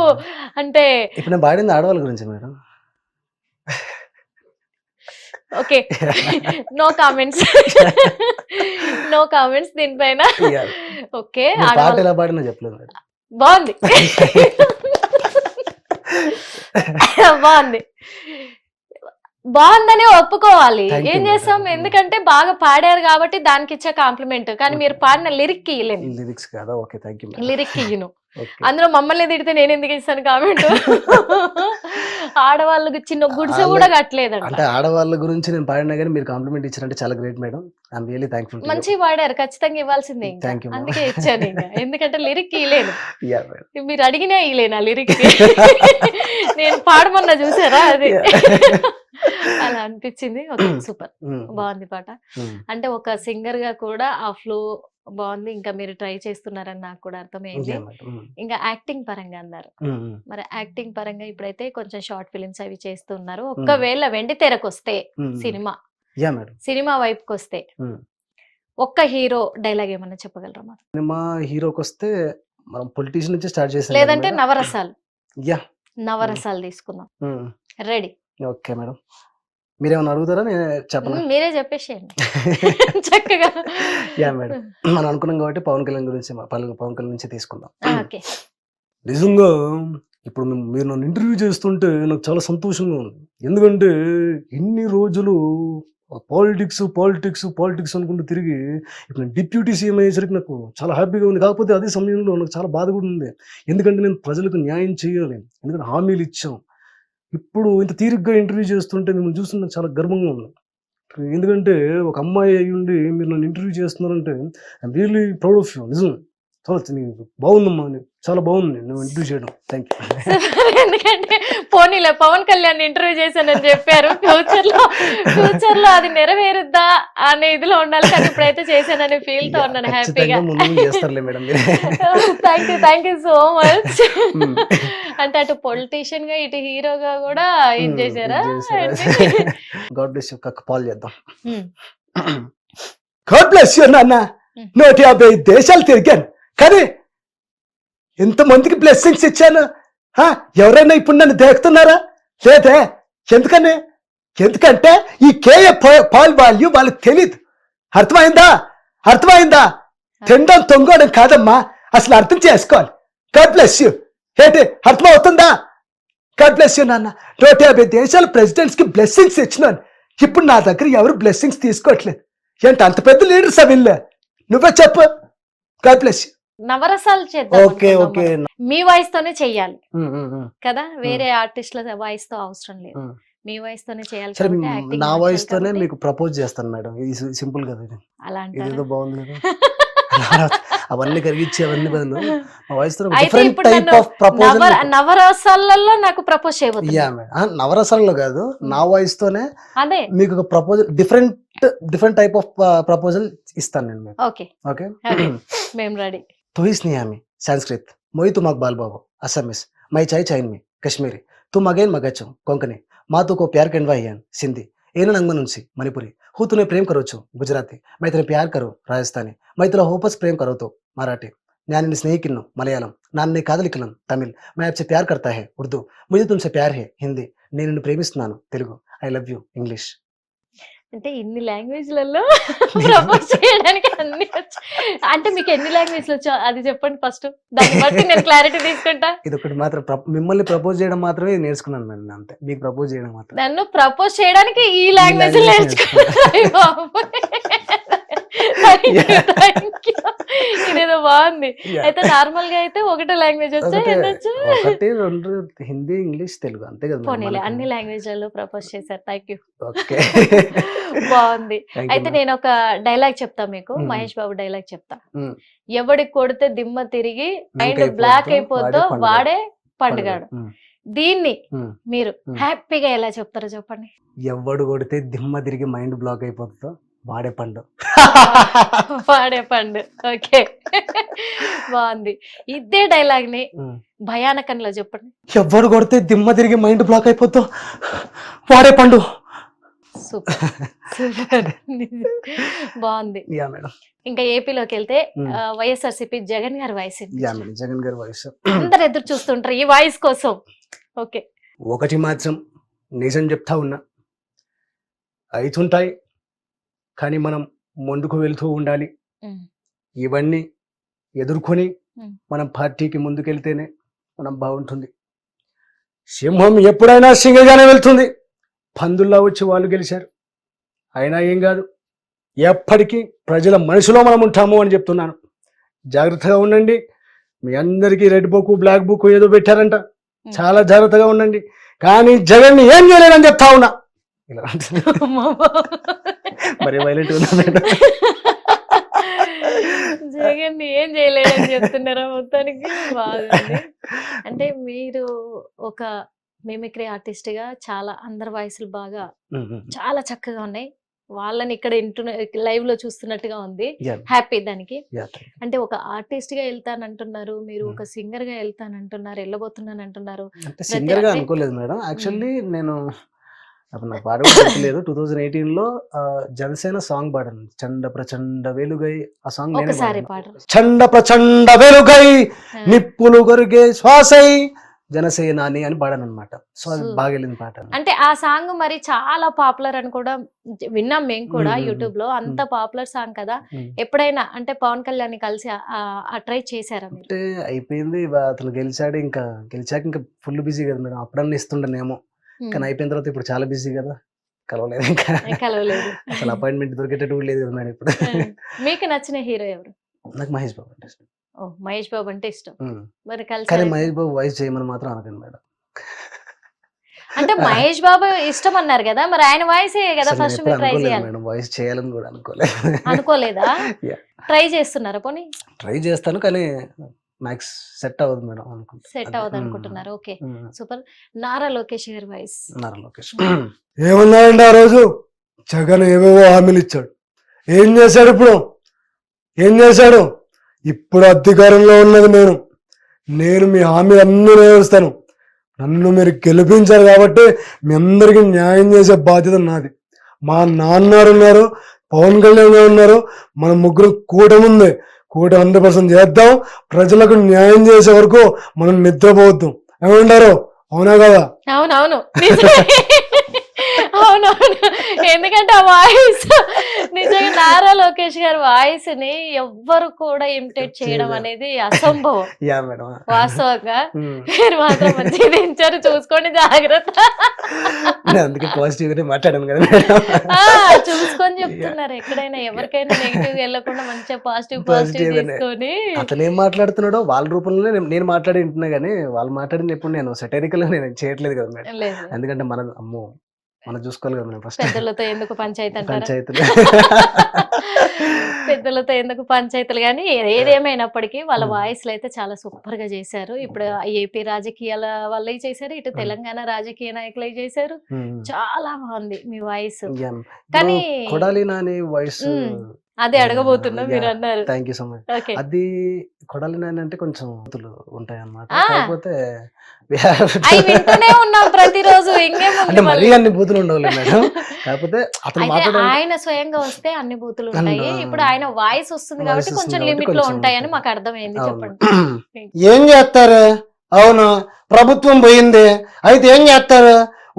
అంటే ఇప్పుడు నేను పాడింది ఆడవాళ్ళ గురించి madam. Okay, no comments, no comments దీనిపైన. Yeah. ఓకే, నేను పాట ఆడవాళ్ళ ఎలా పాడినా చెప్పలేదు మేడం. బాగుంది. బాగుంది, బాగుందని ఒప్పుకోవాలి. Thank you, ఏం madam. చేస్తాం, ఎందుకంటే బాగా పాడారు కాబట్టి దానికి ఇచ్చే కాంప్లిమెంట్. కానీ మీరు పాడిన లిరిక్ ఇయ్యలేను, లిరిక్స్ కదా, okay thank you madam. Lyric ఇయ్యను. ఓకే. అందులో మమ్మల్ని తిడితే నేను ఎందుకు ఇస్తాను కామెంట్? ఆడవాళ్ళకి చిన్న గుడిసె కూడా కట్టలేదంట. అంటే ఆడవాళ్ళ గురించి నేను పాడినా కానీ మీరు కాంప్లిమెంట్ ఇచ్చారంటే చాలా great madam. I'm really thankful. మంచిగా పాడారు, ఖచ్చితంగా ఇవ్వాల్సిందే. ఇంకా Thank you, ma'am. అందుకే ఇచ్చాను. ఇంకా ఎందుకంటే లిరిక్ ఇయ్యలేను, యా మేడం. మీరు అడిగినా ఇయ్యలేను ఆ లిరిక్. నేను పాడమన్నా చూసారా, అది అలా అనిపించింది. ఓకే, సూపర్, బాగుంది పాట. అంటే ఒక సింగర్ గా కూడా ఆ ఫ్లో బాగుంది. ఇంకా మీరు ట్రై చేస్తున్నారని నాకు కూడా అర్థమైంది. ఇంకా యాక్టింగ్ పరంగా అన్నారు, మరి యాక్టింగ్ పరంగా ఇప్పుడైతే కొంచెం షార్ట్ ఫిలిమ్స్ అవి చేస్తున్నారు. ఒక్కవేళ వెండి తెరకు వస్తే సినిమా, యా మేడం. సినిమా వైపుకి వస్తే ఒక్క హీరో డైలాగ్ ఏమన్నా చెప్పగలరా మాకు? సినిమా హీరోకి వస్తే మనం పొలిటీషియన్ నుంచి స్టార్ట్ చేసాం. లేదంటే నవరసాలు, యా నవరసాలు తీసుకుందాం. రెడీ? Okay madam. మీరేమన్నా అడుగుతారా నేను చెప్పనా? మీరే చెప్పేసేయండి చక్కగా. యా మేడం, మనం అనుకున్నాం కాబట్టి పవన్ కళ్యాణ్ గురించి పవన్ కళ్యాణ్ నుంచి తీసుకుందాం. ఓకే. నిజంగా ఇప్పుడు మీరు నన్ను ఇంటర్వ్యూ చేస్తుంటే నాకు చాలా సంతోషంగా ఉంది. ఎందుకంటే ఇన్ని రోజులు పాలిటిక్స్ పాలిటిక్స్ పాలిటిక్స్ అనుకుంటూ తిరిగి ఇప్పుడు నేను డిప్యూటీ సీఎం అయ్యేసరికి నాకు చాలా హ్యాపీగా ఉంది. కాకపోతే అదే సమయంలో నాకు చాలా బాధ కూడా ఉంది. ఎందుకంటే నేను ప్రజలకు న్యాయం చేయాలి, ఎందుకంటే హామీలు ఇచ్చాం. ఇప్పుడు ఇంత తీరిగ్గా ఇంటర్వ్యూ చేస్తుంటే మిమ్మల్ని చూస్తుంటే నాకు చాలా గర్వంగా ఉంది. ఎందుకంటే ఒక అమ్మాయి అయ్యి ఉండి మీరు నన్ను ఇంటర్వ్యూ చేస్తున్నారంటే I'm really proud of you. నిజం చాలా బాగుందమ్మా, చాలా బాగుంది నువ్వు ఇంటర్వ్యూ చేయడం. Thank you. ఎందుకంటే పోనీలే పవన్ కళ్యాణ్ ఇంటర్వ్యూ చేశానని చెప్పారు. ఫ్యూచర్ లో అది నెరవేరుద్దా అనే ఇదిలో ఉండాలి, కానీ ఇప్పుడైతే చేశాననే ఫీల్ తో ఉన్నాను హ్యాపీగా. చేస్తారులే madam. Thank you so much. అంటే అటు పొలిటీషియన్ గా ఇటు హీరోగా కూడా ఇది చేశారా? God bless you. కాల్ చేద్దాం. గాడ్ బ్లెస్ యూ నాన్న. 150 దేశాలు తిరిగాను, కానీ ఎంతమందికి బ్లెస్సింగ్స్ ఇచ్చాను. ఎవరైనా ఇప్పుడు నన్ను దేకుతున్నారా? లేదే. ఎందుకంటే ఈ కేఏ పాల్ వాల్యూ వాళ్ళకి తెలీదు. అర్థమైందా? తినడం తొంగడం కాదమ్మా, అసలు అర్థం చేసుకోవాలి. God bless you. ఏంటి అర్థమవుతుందా? గాడ్ బ్లెస్ యూ నాన్న. 150 దేశాల ప్రెసిడెంట్స్ కి బ్లెస్సింగ్స్ ఇచ్చినాను. ఇప్పుడు నా దగ్గర ఎవరు బ్లెస్సింగ్స్ తీసుకోవట్లేదు. ఏంటి అంత పెద్ద లీడర్స్ అవిల్లే? నువ్వే చెప్పు. God bless you. నవరసాలు చేద్దాం. ఓకే. మీ వాయిస్ తోనే చెయ్యాలి కదా, వేరే ఆర్టిస్ట్ల వాయిస్ తో అవసరం లేదు. మీ వాయిస్ తోనే చేయాలి. సరే, నా వాయిస్ తోనే మీకు ప్రపోజ్ చేస్తాను మేడం. ఇది సింపుల్ కదా. అలా ఇదేదో బాగుంది కదా. అవన్నీ కరిగించి అవన్నీ బదులు మా వాయిస్ తో అయితే డిఫరెంట్ ఇప్పుడు టైప్ ఆఫ్ ప్రపోజల్. నవరసాలలో నాకు ప్రపోజ్ చేయబోతుంది. యా మేడం, నవరసాలలో కాదు, నా వాయిస్ తోనే అదే మీకు ఒక proposal, different type of proposal ఇస్తాను నేను మీకు. ఓకే మేము రెడీ. तो ही स्नेहा में संस्कृत मोई तुम अकबाल बाबू असमिस मैं चाय चाइन में कश्मीरी तुम अगेन मगचो कोंकणी माँ तो को प्यार कंडवा हियन सिंधी एन नंगमनुंसी मणिपुरी हूँ तूने प्रेम करो छो गुजराती मैं तेरे प्यार करो राजस्थानी मैं तेरा होपस प्रेम करो तो मराठी न्यान स्नेहिकिन्नु मलयालम नान्ने कादलिकलम तमिल मैं आपसे प्यार करता है उर्दू मुझे तुमसे प्यार है हिंदी నేను నిన్ను ప్రేమిస్తున్నాను Telugu I love you English. అంటే ఇన్ని లాంగ్వేజ్లలో ప్రపోజ్ చేయడానికి అన్ని అంటే మీకు ఎన్ని లాంగ్వేజ్లు వచ్చో అది చెప్పండి ఫస్ట్, దాన్ని బట్టి నేను క్లారిటీ తీసుకుంటా. ఇది ఒకటి మాత్రం మిమ్మల్ని ప్రపోజ్ చేయడం మాత్రమే నేర్చుకున్నాను నేను, అంతే. మీకు ప్రపోజ్ చేయడం మాత్రం. నన్ను ప్రపోజ్ చేయడానికి ఈ లాంగ్వేజ్ నేర్చుకున్నాను. ఇదేదో బాగుంది. అయితే నార్మల్ గా అయితే ఒకటే లాంగ్వేజ్ వచ్చా? ఒకటి రెండు, హిందీ ఇంగ్లీష్ తెలుగు, అంతే కదా. పోనీలే, అన్ని లాంగ్వేజ్లలో ప్రపోజ్ చేశారు. Thank you. ఓకే, బాగుంది. అయితే నేను ఒక డైలాగ్ చెప్తా మీకు, మహేష్ బాబు డైలాగ్ చెప్తా. ఎవడికి కొడితే దిమ్మ తిరిగి మైండ్ బ్లాక్ అయిపోద్దో వాడే పండుగాడు. దీన్ని మీరు హ్యాపీగా ఎలా చెప్తారో చెప్పండి. ఎవడు కొడితే దిమ్మ తిరిగి మైండ్ బ్లాక్ అయిపోతుందో వాడే పండు. ఓకే, బాగుంది. ఇదే డైలాగ్ ని భయానకంలో చెప్పండి. ఎవడు కొడితే దిమ్మ తిరిగి మైండ్ బ్లాక్ అయిపోద్దో వాడే పండు. సూపర్ బాగుంది. ఇంకా ఏపీలోకి వెళ్తే వైఎస్ఆర్సీపీ జగన్ గారి వాయిస్. జగన్ గారి వాయిస్ అందరు ఎదురు చూస్తుంటారు ఈ వాయిస్ కోసం. ఓకే, ఒకటి మాత్రం నిజం చెప్తా ఉన్నా, అవుతుంటాయి కానీ మనం ముందుకు వెళ్తూ ఉండాలి. ఇవన్నీ ఎదుర్కొని మనం పార్టీకి ముందుకెళ్తేనే మనం బాగుంటుంది. సింహం ఎప్పుడైనా సింగగానే వెళ్తుంది. పందుల్లా వచ్చి వాళ్ళు గెలిచారు, అయినా ఏం కాదు. ఎప్పటికీ ప్రజల మనసులో మనం ఉంటాము అని చెప్తున్నాను. జాగ్రత్తగా ఉండండి. మీ అందరికీ రెడ్ బుక్ బ్లాక్ బుక్ ఏదో పెట్టారంట, చాలా జాగ్రత్తగా ఉండండి. కానీ జగన్ ఏం చేయలేదని చెప్తా ఉన్నా. మరి వైలెంట్ జగన్ ఏం చేయలేదని చెప్తున్నారా మొత్తానికి? బాగుంది. అంటే మీరు ఒక మిమిక్రీ ఆర్టిస్ట్ గా చాలా అందరి వాయిస్లు బాగా చాలా చక్కగా ఉన్నాయి. వాళ్ళని ఇక్కడ లైవ్ లో చూస్తున్నట్టుగా ఉంది. హ్యాపీ దానికి. అంటే ఒక ఆర్టిస్ట్ గా వెళ్తానంటున్నారు మీరు, ఒక సింగర్ గా వెళ్తానంటున్నారు, వెళ్ళబోతున్నాను అంటున్నారు. సింగర్ గా అనుకోలేదు మేడం. యాక్చువల్లీ నేను నాకు పాడలేదు. 2018లో జనసేన సాంగ్ పాడాను, చండ ప్రచండ వెలుగై. ఆ సాంగ్ ఒకసారి పాడు. చండ ప్రచండ వెలుగై నిప్పులు గొరిగే శ్వాసై జనసేనాని అని పాడాను అనమాట. సో అది Super. బాగా వెళ్ళింది పాట. అంటే ఆ సాంగ్ మరి చాలా పాపులర్ అని కూడా విన్నాం మేము కూడా మ్మ్. యూట్యూబ్ లో. అంత పాపులర్ సాంగ్ కదా. ఉమ్. ఎప్పుడైనా అంటే పవన్ కళ్యాణ్ ని కలిసి ఆ ట్రై చేశారా మీరు? అంటే అయిపోయింది, అతను గెలిచాడు, ఇంకా గెలిచాక ఇంకా ఫుల్ బిజీ కదా మేడం. అప్పుడన్నా ఇస్తుండనేమో, కానీ అయిపోయిన తర్వాత ఇప్పుడు చాలా బిజీ కదా, కలవలేదు ఇంకా. కలవలేదు. అసలు అపాయింట్మెంట్ దొరికేటట్టు కూడా లేదు కదా మేడం ఇప్పుడు. మీకు నచ్చిన హీరో ఎవరు? నాకు మహేష్ బాబు అంటే ఇష్టం. ఓ, మహేష్ బాబు అంటే ఇష్టం. మరి కానీ కలిసి మహేష్ బాబు వాయిస్ చేయమని మాత్రం అనకండి మేడం. అంటే మహేష్ బాబు ఇష్టం అన్నారు కదా, మరి ఆయన వాయిస్ కదా అసలు నేను ఫస్ట్ ఎప్పుడు మీరు ట్రై అనుకోలేదు చేయాలి. మేడం, వాయిస్ చేయాలని కూడా అనుకోలేదు. అనుకోలేదా? Yeah. ట్రై చేస్తున్నారా పోనీ? ట్రై చేస్తాను కానీ మ్యాక్స్ సెట్ అవ్వదు మేడం అనుకుంటా. సెట్ అవ్వదు అనుకుంటున్నారు. ఓకే, ఉమ్. సూపర్. నారా లోకేష్ గారి వాయిస్. నారా లోకేష్. ఏమన్నాడండి ఆ రోజు? జగన్ ఏవేవో హామీలు ఇచ్చాడు. ఏం చేశాడు ఇప్పుడు? ఏం చేశాడు? ఇప్పుడు అధికారంలో ఉన్నది నేను మీ హామీలు అన్నీ నెరవేరుస్తాను. నన్ను మీరు గెలిపించారు కాబట్టి మీ అందరికీ న్యాయం చేసే బాధ్యత నాది. మా నాన్నగారు ఉన్నారు, పవన్ కళ్యాణ్ గారు ఉన్నారు, మన ముగ్గురు కూటమి ఉంది. కూటమి 100% చేద్దాం. ప్రజలకు న్యాయం చేసే వరకు మనం నిద్రపోవద్దు. ఏమంటారు? అవునా కదా? అవునవును, నిజమే. అవునవును, ఎందుకంటే ఆ వాయిస్ నిజంగా నారా లోకేష్ గారి వాయిస్ ని ఎవ్వరు కూడా ఇమిటేట్ చేయడం అనేది అసంభవం. Yeah madam. వాస్తవంగా మీరు మాత్రం మంచిగా ఇచ్చారు, చూసుకోండి, జాగ్రత్త. అందుకే పాజిటివ్ గానే మాట్లాడాను కదా మేడం. చూసుకొని చెప్తున్నారు. ఎక్కడైనా ఎవరికైనా నెగిటివ్ వెళ్ళకుండా మంచిగా పాజిటివ్ తీసుకొని. అతను ఏం మాట్లాడుతున్నాడో వాళ్ళ రూపంలోనే నేను మాట్లాడి ఉంటున్నా, కానీ వాళ్ళు మాట్లాడిన ఎప్పుడు నేను సెటరికల్ నేను చేయట్లేదు కదా మేడం. లేదు, ఎందుకంటే మనం చూసుకోవాలి కదా మేడం. ఫస్ట్ పెద్దలతో ఎందుకు పంచాయతీ అంటారా? పంచాయతీలు. పెద్దలతో ఎందుకు పంచాయతీలు. కానీ ఏదేమైనప్పటికీ వాళ్ళ వాయిస్లు అయితే చాలా సూపర్ గా చేశారు. ఇప్పుడు ఏపీ రాజకీయాల వల్ల చేశారు, ఇటు తెలంగాణ రాజకీయ నాయకులు చేశారు. చాలా బాగుంది మీ వాయిస్. కానీ కొడాలి నాని వాయిస్ అదే అడగబోతున్నా, మీరు అన్నారు. Thank you so much. Okay, అది కొడాలి నాని అంటే కొంచెం ఉంటాయి అన్నమాట. ఆ. కాకపోతే అవి వింటూనే ఉన్నాం ప్రతిరోజు. అంటే ఇంకేముంది మరీ మళ్ళీ. అన్ని బూతులు ఉండవు మేడం. కాకపోతే అతను అయితే మాట్లాడే ఆయన స్వయంగా వస్తే అన్ని బూతులు ఉంటాయి. ఇప్పుడు ఆయన వాయిస్ వస్తుంది Voice కాబట్టి వస్తుంది కొంచెం కాబట్టి లిమిట్ లో కొంచెం ఉంటాయని ఉంటాయి. మాకు అర్థమైంది. అవును. చెప్పండి. ఏం చేస్తారు? అవును, ప్రభుత్వం పోయింది, అయితే ఏం చేస్తారు?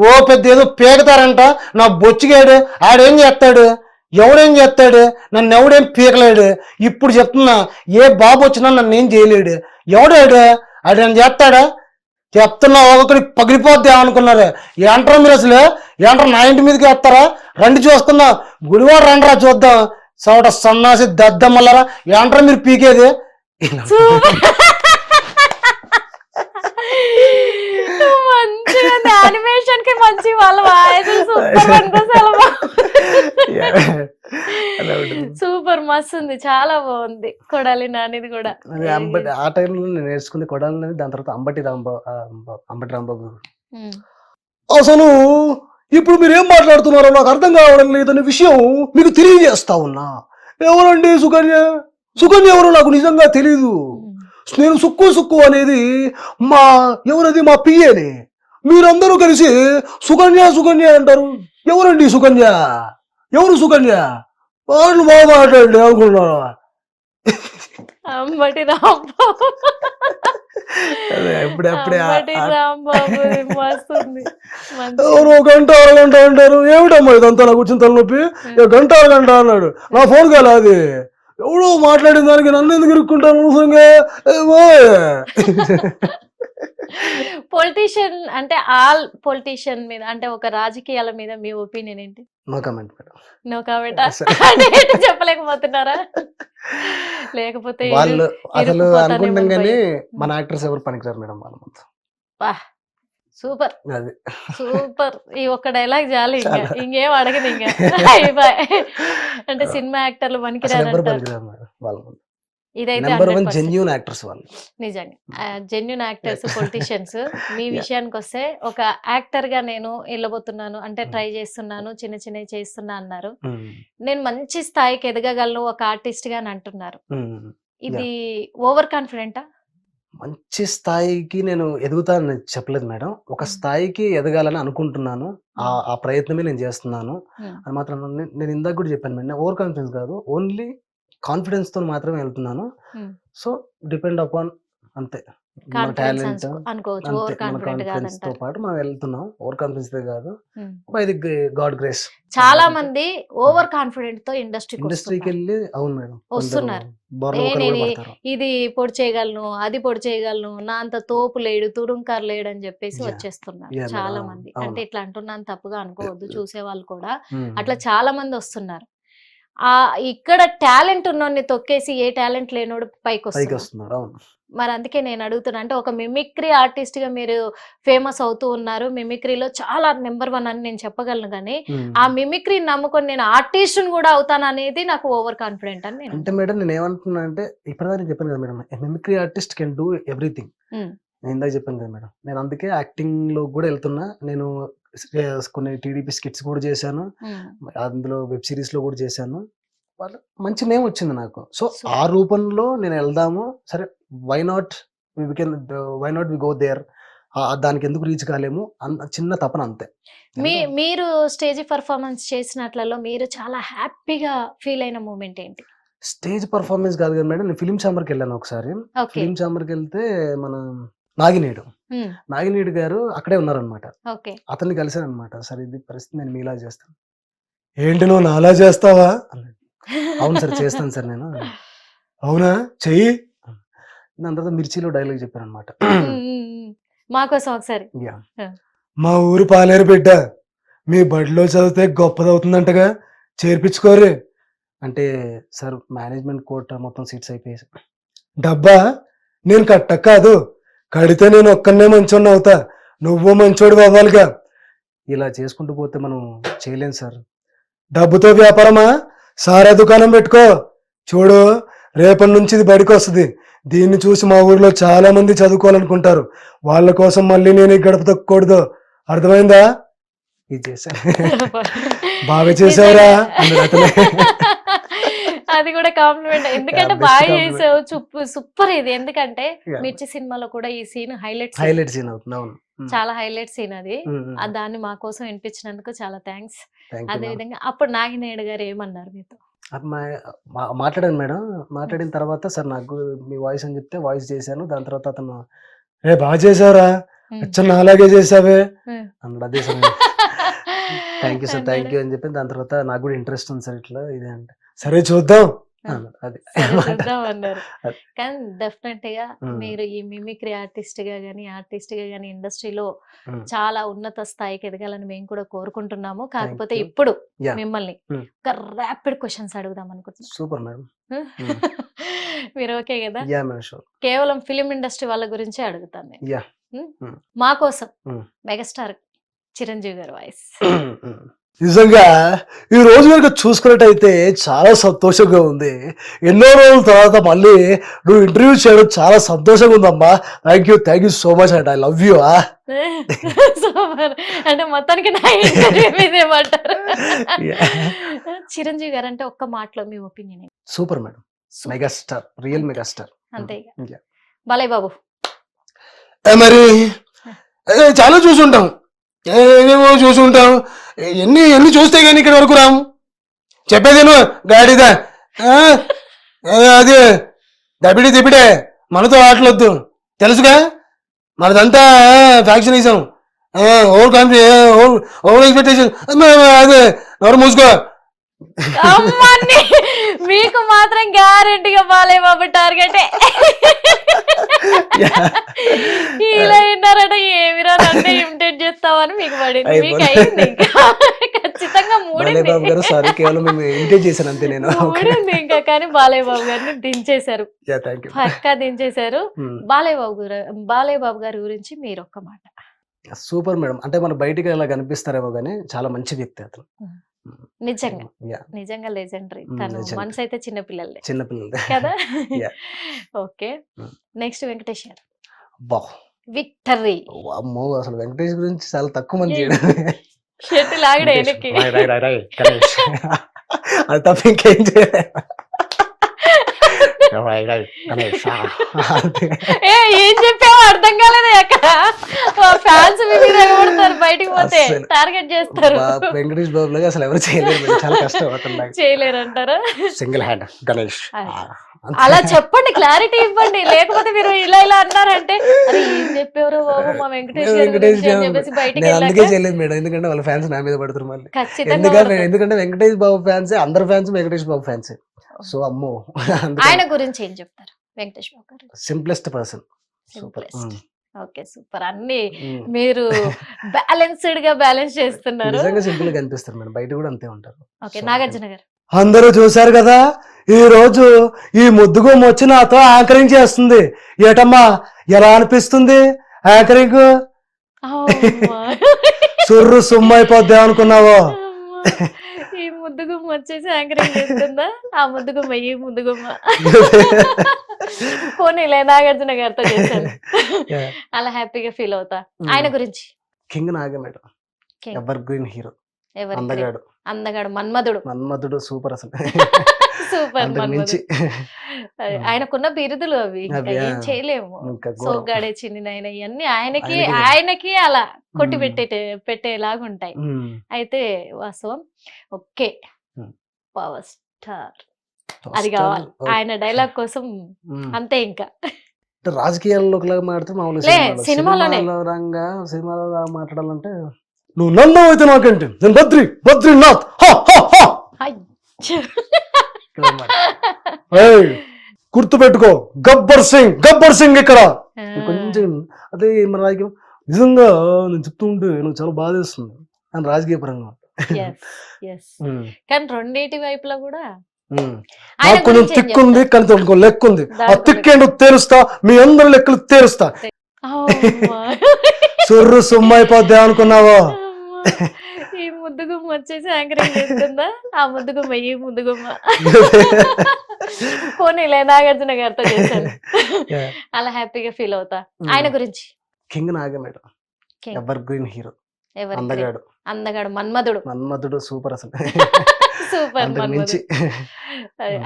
ఓ పెద్ద ఏదో పీకతారంట. నా బొచ్చిగాడు ఆడేం చేస్తాడు? ఎవడేం చేస్తాడు? నన్ను ఎవడేం పీకలేడు. ఇప్పుడు చెప్తున్నా, ఏ బాబు వచ్చినా నన్ను ఏం చేయలేడు. ఎవడాడు? ఆడేం చేస్తాడా? చెప్తున్నా, ఒకరికి పగిలిపోద్ది అనుకున్నారు. ఏంటారా మీరు అసలు? ఏంటారా నా ఇంటి మీదకి వేస్తారా? రండి చూసుకుందాం, గుడివాడు రండిరా చూద్దాం. సవట సన్నాసి దద్దమ్మలరా, ఏంటారా మీరు పీకేది? మంచిగా యానిమేషన్ కి మంచి వాళ్ళ వాయిస్ సూపర్ మస్తు ఉంది, చాలా బాగుంది. కొడాలి నానిది కూడా. ఆ టైంలో నేను నేర్చుకుంది కొడాలి నాని, దాని తర్వాత అంబటి రాంబాబు. అసలు ఇప్పుడు మీరు ఏం మాట్లాడుతున్నారో నాకు అర్థం కావడం లేదనే విషయం మీకు తెలియజేస్తా ఉన్నా. ఎవరండి సుకన్య? సుకన్య ఎవరో నాకు నిజంగా తెలీదు. నేను సుక్కు అనేది ఎవరది? మా పిఏని. మీరందరూ కలిసి సుకన్య అంటారు. ఎవరండి సుకన్య? ఎవరు సుకన్య? వాళ్ళు బాగా మాట్లాడండి అనుకున్నాను. అంబటి రాంబాబు. అంబటి రాంబాబు మస్తుంది. ఎవరు గంట అరగంట అంటారు. ఏమిటమ్మా ఇదంతా నాకు వచ్చిన తలనొప్పి? గంట అరగంట అన్నాడు. నా ఫోన్ కాలే అది. ఎవడో మాట్లాడిన దానికి నన్ను ఎందుకు ఇరుక్కుంటాను? పొలిటీషియన్ అంటే ఆల్ పొలిటీషియన్ మీద, అంటే ఒక రాజకీయాల మీద మీ ఒపీనియన్ ఏంటి? No comment madam. No comment. చెప్పలేకపోతున్నారా? లేకపోతే వాళ్ళు అసలు ఇరుక్కుపోతానేమో అనుకుంటాం కానీ భయం. మన యాక్టర్స్ ఎవరు పనికిరారు మేడం వాళ్ళ మొత్తం. సూపర్ అది సూపర్. ఈ ఒక్క డైలాగ్ చాలు, ఇంకా చాలా. ఇంకేం అడగదు. ఇంకా అయిపోయి. అంటే సినిమా యాక్టర్లు అసలు ఎవరు పనికిరారంటారు. పనికిరారు మేడం వాళ్ళ మొత్తం. ఇదైతే నెంబర్ 1 100% జెన్యూన్ యాక్టర్స్ వాళ్ళు. నిజంగా జెన్యున్ యాక్టర్స్, పొలిటీషియన్స్. మీ విషయానికి వస్తే ఒక యాక్టర్ గా నేను వెళ్ళబోతున్నాను అంటే ట్రై చేస్తున్నాను, చిన్న చిన్నవి చేస్తున్నా అన్నారు. నేను మంచి స్థాయికి ఎదగగలను ఒక ఆర్టిస్ట్ గా అని అంటున్నారు. ఇది ఓవర్ కాన్ఫిడెంటా? మంచి స్థాయికి నేను ఎదుగుతానని చెప్పలేదు మేడం. ఒక స్థాయికి ఎదగాలని అనుకుంటున్నాను. ఆ ప్రయత్నమే నేను చేస్తున్నాను అని మాత్రం. నేను ఇందాక కూడా చెప్పాను మేడం, ఓవర్ కాన్ఫిడెన్స్ కాదు, ఓన్లీ కాన్ఫిడెన్స్ తో మాత్రమే వెళ్తున్నాను. సో డిపెండ్ అపాన్ అంతే. మన కాన్ఫిడెన్స్ టాలెంట్ అనుకోవచ్చు, అంతే, ఓవర్ మన కాన్ఫిడెంట్ కాన్ఫిడెన్స్ తో కాదంటారు. పాటు మనం వెళ్తున్నాం. ఓవర్ కాన్ఫిడెన్స్ కాదు, Hmm. By the God grace. చాలా మంది ఓవర్ కాన్ఫిడెంట్ తో ఇండస్ట్రీకి ఇండస్ట్రీకి వెళ్ళి అవును మేడం వస్తున్నారు. బోర్ల నేను కూడా పడతారు. ఇది పొడి చేయగలను, అది పొడి చేయగలను, నా అంత తోపు లేడు, తుడుంకారు లేడు అని చెప్పేసి Yeah. వచ్చేస్తున్నారు Yeah, చాలా madam. మంది. అవును. అంటే ఇట్లా అంటున్నాను తప్పుగా అనుకోవద్దు, చూసే వాళ్ళు కూడా Hmm. అట్లా చాలా మంది వస్తున్నారు. ఆ ఇక్కడ టాలెంట్ ఉన్నోడిని తొక్కేసి ఏ టాలెంట్ లేనోడు పైకి పైకి వస్తున్నారు. వస్తున్నారు. అవును. మరి అందుకే నేను అడుగుతున్నా, అంటే ఒక మిమిక్రీ ఆర్టిస్ట్ గా మీరు ఫేమస్ అవుతూ ఉన్నారు. మిమిక్రీలో చాలా నెంబర్ 1 అని నేను చెప్పగలను, కానీ Hmm. ఆ మిమిక్రీ నమ్ముకొని నేను ఆర్టిస్ట్ కూడా అవుతాను అనేది నాకు ఓవర్ కాన్ఫిడెంట్ అని నేను అంటే మేడం నేను ఏమంటున్నా అంటే ఇప్పటిదాకా నేను చెప్పాను కదా madam, mimicry artist can do everything. Um, నేను ఇందాక చెప్పాను కదా మేడం, నేను అందుకే యాక్టింగ్ లో కూడా వెళ్తున్నా. నేను కొన్ని టీడీపీ స్కిట్స్ కూడా చేశాను, ఉమ్. అందులో వెబ్ సిరీస్ లో కూడా చేశాను. వాళ్ళ మంచి నేమ్ వచ్చింది నాకు. So Super. ఆ రూపంలో నేను వెళ్దాము, సరే why not we go there, దానికి ఎందుకు రీచ్ కాలేము అన్న చిన్న తపన అంతే. మీరు స్టేజ్ పర్ఫార్మెన్స్ చేసినట్లలో మీరు చాలా హ్యాపీగా ఫీల్ అయిన మూమెంట్ ఏంటి? స్టేజ్ పర్ఫార్మెన్స్ కాదు కదా మేడం, నేను ఫిలిం ఛాంబర్కి వెళ్ళాను ఒకసారి. ఓకే. ఫిలిం ఛాంబర్కి వెళ్తే మన నాగినేడు గారు అక్కడే ఉన్నారనమాట. ఓకే. అతన్ని కలిసాను అనమాట. సరే ఇది పరిస్థితి, నేను మీలా చేస్తాను. ఏంటి నువ్వు నాలా చేస్తావా అన్నాడు. అవును సార్ చేస్తాను సార్ నేను. అవునా చెయ్యి. దాని తర్వాత మిర్చిలో డైలాగ్ చెప్పాను అనమాట. మాకోసం ఒకసారి. మా ఊరు పాలేరు బిడ్డ, మీ బడిలో చదివితే గొప్పదవుతుందంటగా, చేర్పించుకోరు. అంటే సార్ మేనేజ్మెంట్ కోట మొత్తం సీట్స్ అయిపోయాయి. డబ్బా నేను కట్ట కాదు, కడితే నేను ఒక్కనే మంచోడిని అవుతా, నువ్వు మంచోడు అవ్వాలిగా. ఇలా చేసుకుంటూ పోతే మనం చేయలేం సార్. డబ్బుతో వ్యాపారమా? సారా దుకాణం పెట్టుకో. చూడు, రేపటి నుంచి ఇది బడికి వస్తుంది. దీన్ని చూసి మా ఊర్లో చాలా మంది చదువుకోవాలనుకుంటారు. వాళ్ళ కోసం మళ్ళీ నేను ఈ గడప తొక్కకూడదు, అర్థమైందా? ఇది చేశాను. బాగా చేసావురా అన్నాడు అతనే. అది కూడా కాంప్లిమెంట్, ఎందుకంటే best బాగా compliment. చేసావు, సూపర్ ఇది. ఎందుకంటే Yeah. మిర్చి సినిమాలో కూడా ఈ సీన్ హైలైట్ సీన్ అవుతుంది. అవును. చాలా హైలైట్ సీన్ అది. దాన్ని మా కోసం వినిపించినందుకు చాలా థ్యాంక్స్. థ్యాంక్ అదే యూ. విధంగా అప్పుడు నాగినేడు గారు ఏమన్నారు మీతో? మాట్లాడాను మేడం. మాట్లాడిన తర్వాత సార్ నాకు మీ వాయిస్ అని చెప్తే వాయిస్ చేశాను. దాని తర్వాత అతను రే బాగా చేసావురా, అచ్చన్న అలాగే చేసావే అన్నాడు. అదే sir thank you sir, thank you అని చెప్పి దాని తర్వాత నాకు కూడా ఇంట్రెస్ట్ ఉంది సార్ ఇట్లా ఇది అంటే. సరే చూద్దాం. అదే చూద్దాం అన్నారు. అది. కానీ డెఫినెట్ గా Mm. మీరు ఈ మిమిక్రీ ఆర్టిస్ట్ గా గానీ ఇండస్ట్రీలో Mm. చాలా ఉన్నత స్థాయికి ఎదగాలని మేము కూడా కోరుకుంటున్నాము. కాకపోతే you. ఇప్పుడు Yeah. మిమ్మల్ని Mm. ఒక ర్యాపిడ్ క్వశ్చన్స్ అడుగుదాం అనుకుంటున్నాం. Super madam. మీరు ఓకే కదా? Yeah madam sure. కేవలం ఫిలిం ఇండస్ట్రీ వాళ్ళ గురించే అడుగుతాను నేను. యా. మా కోసం Mm. మెగాస్టార్ చిరంజీవి గారి వాయిస్. నిజంగా ఈ రోజు కనుక చూసుకున్నట్టయితే చాలా సంతోషంగా ఉంది. ఎన్నో రోజుల తర్వాత మళ్ళీ నువ్వు ఇంటర్వ్యూ చేయడం చాలా సంతోషంగా ఉందమ్మా. Thank you so much and I love you. Super. అంటే మొత్తానికి నా ఇంటర్వ్యూ మీదేమంటారు? చిరంజీవి గారు అంటే ఒక్క మాటలో మీ opinion? Super madam, megastar, real megastar. అంతే. Yeah. బాలయ్య బాబు మరి చాలా చూసుంటాం, ఏమేమో చూసుంటాం. ఎన్ని చూస్తే కానీ ఇక్కడ వరకు రాము. చెప్పేదేను గాడిదా, అది దబిడే మనతో ఆటలొద్దు, తెలుసుగా మనదంతా ఫ్యాక్షనిజం, ఓవర్ ఎక్స్పెక్టేషన్. అదే నోరు మూసుకో. అమ్మని మీకు మాత్రం గ్యారెంటీగా బాలయ్య బాబు టార్గెటే. ఇలా విన్నారట, ఏమిరా నన్ను ఇమిటేట్ చేస్తావని మీకు పడింది, మీకు అయింది. ఇంకా ఖచ్చితంగా బాలయ్య బాబు గారు సారీ, కేవలం మేము ఇంటేజ్ చేశాను అంతే నేను. మూడింది ఇంకా, కానీ బాలయ్య బాబు గారిని దించేశారు, యా థ్యాంక్ యూ. పక్కా దించేశారు. బాలయ్య బాబు గారి గురించి మీరు ఒక్క మాట. Super madam. అంటే మన బయటికి అలా కనిపిస్తారేమో కానీ చాలా మంచి వ్యక్తి అతను. నిజంగా యా, నిజంగా లెజెండరీ. తను legend. మనసు అయితే చిన్నపిల్లలే చిన్నపిల్లలు కదా. Yeah. ఓకే. నెక్స్ట్ వెంకటేష్ గారు బా విక్టరీ. అమ్మో, అసలు వెంకటేష్ గురించి చాలా తక్కువ మంది షర్ట్ లాగడే వెనక్కి. అది తప్ప ఇంకేం చేయలేదు. ఏం చెప్పావో అర్థం కాలేదు. అక్కడ ఫ్యాన్స్ ఎగబడతారు, బయటికి పోతే అస్సలు. టార్గెట్ చేస్తారు. వెంకటేష్ బాబు లాగా అసలు ఎవరు చేయలేరు, చాలా కష్టం అతను. చేయలేరంటారా? Single hand Ganesh. అలా చెప్పండి, క్లారిటీ ఇవ్వండి. లేకపోతే మీరు ఇలా అన్నారంటే అరే ఏం చెప్పేవారు బాబు మా వెంకటేష్ గారి గురించి అని చెప్పేసి బయటికి నేను అందుకే వెళ్ళాక చేయలేదు మేడం, ఎందుకంటే వాళ్ళ ఫ్యాన్స్ నా మీద పడతారు మళ్ళీ. ఖచ్చితంగా పడతారు. ఎందుకంటే వెంకటేష్ బాబు ఫ్యాన్స్, అందరు ఫ్యాన్స్ వెంకటేష్ బాబు ఫ్యాన్స్. సో అమ్మో, ఆయన గురించి ఏం చెప్తారు వెంకటేష్ బాబు గారు? Simplest person. Super. Simplest. Okay, super. అన్ని మీరు బ్యాలెన్స్డ్ గా బ్యాలెన్స్ చేస్తున్నారు. నిజంగా సింపుల్ గా అనిపిస్తారు మేడం, బయట కూడా అంతే ఉంటారు. ఓకే, నాగార్జున గారు. అందరూ చూశారు కదా, ఈ రోజు ఈ ముద్దుగుమ్మ వచ్చి నాతో యాంకరింగ్ చేస్తుంది. ఏటమ్మా ఎలా అనిపిస్తుంది యాంకరింగ్? అమ్మా. సుర్రు సుమ్మైపోద్ది అనుకున్నావో? ఈ ముద్దుగుమ్మ వచ్చేసి యాంకరింగ్ చేస్తుందా? ఆ ముద్దుగుమ్మ ఈ ముద్దుగుమ్మ పోనీలే, నాగార్జున గారితో చేశాను. అలా హ్యాపీగా ఫీల్ అవుతా. ఆయన గురించి కింగ్ నాగే madam, King. Evergreen hero, ఎవరి అందగాడు, అందగాడు, మన్మధుడు. మన్మధుడు, సూపర్ అసలు. సూపర్ అంతకు మించి. ఆయనకున్న బిరుదులు అవి, ఇంకా అవి, ఏం చేయలేము. ఇంకా ఘోరం. సోగ్గాడే చిన్ని నాయన ఇవన్నీ ఆయనకి ఆయనకే. ఆయనకి అలా కొట్టి మ్మ్. పెట్టేలాగా ఉంటాయి. మ్మ్. అయితే వాస్తవం. ఓకే, మ్మ్. పవర్ స్టార్ అది కావాలి. ఆయన డైలాగ్ కోసం మ్మ్. అంతే. ఇంకా అంటే రాజకీయాల్లో ఒకలాగా మాట్లాడితే మామూలు లే, సినిమాలోనే. సినిమాలో మాట్లాడాలంటే నువ్వు నన్ను అయితే నాకేంటి, నేను బద్రీనాథ్. అయ్యో. ఇలా మాట. ఏయ్, గుర్తుపెట్టుకో, గబ్బర్ సింగ్ ఇక్కడ. కొంచెం అదే మన రాజకీయం నిజంగా నేను చెప్తూ ఉంటే నాకు చాలా బాధ వేస్తుంది అని రాజకీయ పరంగా. Yes, yes. కానీ రెండింటి వైపులా కూడా ఆయన నాకు కొంచెం గురించి ఏం తిక్కుంది, చెప్తారు? కానీ ఇంకో లెక్కుంది. ఆ దాంట్లో తిక్కేంటో తేలుస్తా, మీ అందరి లెక్కలు తేలుస్తా. అమ్మా. సుర్రు సుమ్మైపోద్ది అనుకున్నావో? అమ్మా. ఈ ముద్దుగుమ్మ వచ్చేసి యాంకరింగ్ చేస్తుందా? ఆ ముద్దుగుమ్మ ఈ ముద్దుగుమ్మ పోనీలే, నాగార్జున గారితో చేశాను. అలా హ్యాపీగా ఫీల్ అవుతా. ఆయన గురించి కింగ్ నాగే madam, King. Evergreen hero, ఎవరి అందగాడు, అందగాడు, మన్మధుడు. మన్మధుడు, సూపర్ అసలు. సూపర్ అంతకు మించి.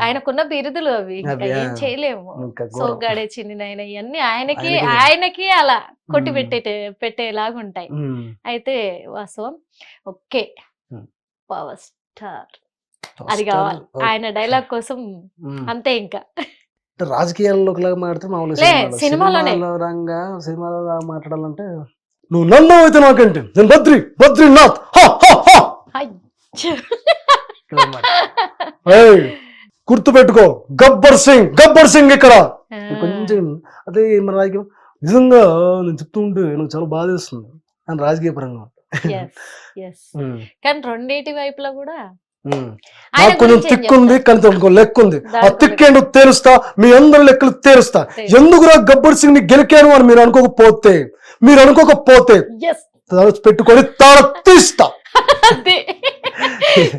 ఆయనకున్న బిరుదులు అవి, ఇంకా అవి, ఏం చేయలేము. ఇంకా ఘోరం. సోగ్గాడే చిన్ని నాయన ఇవన్నీ ఆయనకి ఆయనకే. ఆయనకి అలా కొట్టి మ్మ్. పెట్టేలాగా ఉంటాయి. మ్మ్. అయితే వాస్తవం. ఓకే, మ్మ్. పవర్ స్టార్ అది కావాలి. ఓ. ఆయన డైలాగ్ కోసం మ్మ్. అంతే. ఇంకా అంటే రాజకీయాల్లో ఒకలాగా మాట్లాడితే మామూలు లే, సినిమాలోనే. సినిమాలో మాట్లాడాలంటే నువ్వు నన్ను అయితే నాకేంటి, నేను బద్రీనాథ్. అయ్యో. ఇలా మాట. ఏయ్, గుర్తుపెట్టుకో, గబ్బర్ సింగ్ ఇక్కడ. కొంచెం అదే మన రాజకీయం నిజంగా నేను చెప్తూ ఉంటే నాకు చాలా బాధ వేస్తుంది అని రాజకీయ పరంగా. Yes, yes. కానీ రెండింటి వైపులా కూడా ఆయన నాకు కొంచెం గురించి ఏం తిక్కుంది, చెప్తారు? కానీ ఇంకో లెక్కుంది. ఆ దాంట్లో తిక్కేంటో తేలుస్తా, మీ అందరి లెక్కలు తేలుస్తా. ఎందుకురా గబ్బర్ సింగ్ ని గెలికాను అని మీరు అనుకోకపోతే Yes. పెట్టుకొని తాళ తీస్తా. అదే.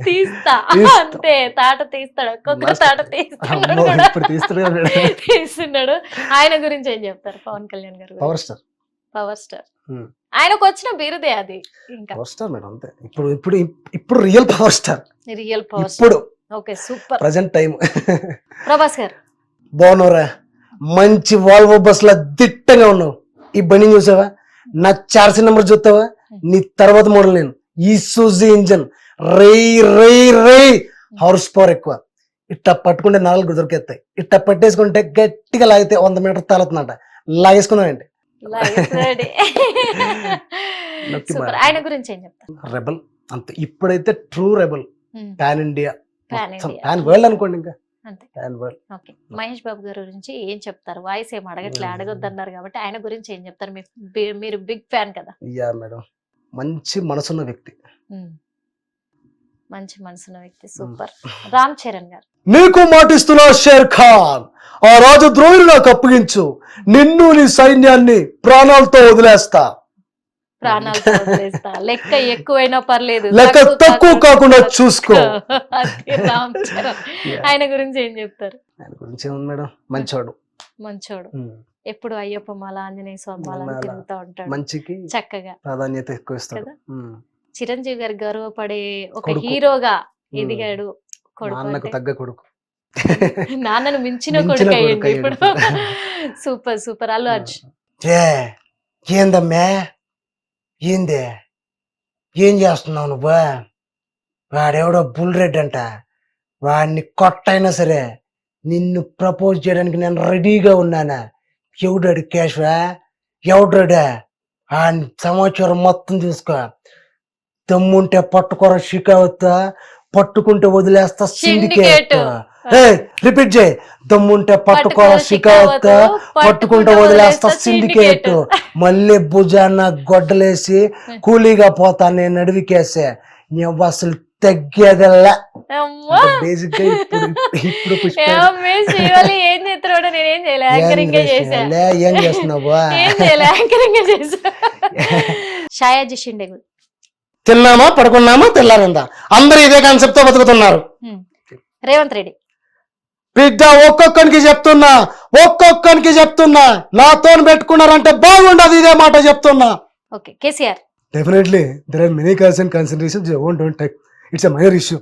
తీస్తా అంతే. తాట తీస్తాడు, ఒక్కొక్క తాట తీస్తున్నాడు అమ్మో, కూడా. ఇప్పుడు తీస్తాడు కదా మేడం. తీస్తున్నాడు. ఆయన గురించి ఏం చెప్తారు? పవన్ కళ్యాణ్ గారు పవర్ స్టార్. Power star. ఆయనకు వచ్చిన బిరుదే అది. ఇంకా పవర్ స్టార్ మేడం అంతే. ఇప్పుడు real power star. Real power ఇప్పుడు okay, super. Present time. Prabhas గారు. బాగున్నావురా, మంచి వాల్వో బస్ లా దిట్టంగా ఉన్నావు. ఈ బండి చూసావా, నా చార్సీ నెంబర్ చూస్తావా? నీ తర్వాత మోడల్ నేను ఈ సూజీ ఇంజన్, రై హార్స్ పవర్ ఎక్కువ. ఇట్ట పట్టుకుంటే 4 దొరికేస్తాయి. ఇట్ట పట్టేసుకుంటే గట్టిగా లాగితే 100 మీటర్ తాలుతుందంట. లాగేసుకుందామండి. Ready. నొక్కి సూపర్. మారు. ఆయన గురించి ఏం చెప్తారు? రెబల్ అంతే. ఇప్పుడైతే true rebel. Pan India, Pan India. Pan world అనుకోండి. ఇంకా అంతే. Pan world. Okay, Mahesh Babu గారి గురించి ఏం చెప్తారు? వాయిస్ ఏం అడగొద్దన్నారు కాబట్టి ఆయన గురించి ఏం చెప్తారు? మీరు బిగ్ ఫ్యాన్ కదా. యా మేడం, మంచి మనసున్న వ్యక్తి. మంచి మనసున్న వ్యక్తి. సూపర్. రామ్ చరణ్ గారు. నీకు మాటిస్తున్నా షేర్ ఖాన్, ఆ రాజద్రోహిని నాకు అప్పగించు, నిన్ను నీ సైన్యాన్ని ప్రాణాలతో వదిలేస్తా. ప్రాణాలతో వదిలేస్తా. లెక్క ఎక్కువైనా పర్లేదు, లెక్క తక్కువ కాకుండా చూసుకో. అది రామ్ చరణ్. ఆయన గురించి ఏం చెప్తారు? ఆయన గురించి ఏముంది మేడం, మంచోడు. మంచోడు. ఎప్పుడు అయ్యప్ప మాల, ఆంజనేయ స్వామి మాల మాల. తిరుగుతూ ఉంటాడు మంచికి చక్కగా ప్రాధాన్యత ఎక్కువ ఇస్తాడు. కదా? చిరంజీవి గారు గర్వపడే ఒక కొడుకు. హీరోగా ఎదిగాడు. కొడుకు నాన్నకు అంటే తగ్గ కొడుకు. నాన్నను మించిన మించిన కొడుకు కొడుకు అయ్యింది అయ్యాడు. ఇప్పుడు. Super super. అల్లు అర్జున్. ఏందమ్మే, ఏందే, ఏం చేస్తున్నావు నువ్వు? వాడెవడో బుల్ రెడ్ అంట, వాడిని కొట్టైనా సరే నిన్ను ప్రపోజ్ చేయడానికి నేను రెడీగా ఉన్నానా? ఎవడాడు కేశవా? ఎవడాడా? ఆ సమాచారం మొత్తం చూసుకో. దమ్ముంటే పట్టుకోర షికావత్, పట్టుకుంటే వదిలేస్తా సిండికేట్. రిపీట్ చేయి. దమ్ముంటే పట్టుకోర షికావత్, పట్టుకుంటే వదిలేస్తా సిండికేట్. మళ్ళీ భుజాన్న గొడ్డలేసి కూలీగా పోతా నేను అడవికేసే. నువ్వు అసలు తగ్గేదల్లా. అమ్మో బేసిక్ గా ఇప్పుడు పుష్ప ఏమమ్మీ, శ్రీవల్లి ఏం చేస్తున్నాడు? నేనేం చేయలే, యాంకరింగ్ చేసా. ఏం చేస్తున్నావు? ఏం చేయలే, యాంకరింగ్ చేసా. షాయాజీ షిండే గురించి. తిన్నామా పడుకున్నామా తెల్లారిందా, అందరూ ఇదే కాన్సెప్ట్ తో బతుకుతున్నారు. రేవంత్ రెడ్డి. బిడ్డ ఒక్కొక్కనికి చెప్తున్నా నాతో పెట్టుకున్నారంటే బాగుండదు, ఇదే మాట చెప్తున్నా. Okay, KCR. Definitely there are many calls and considerations you don't take. It's a minor issue.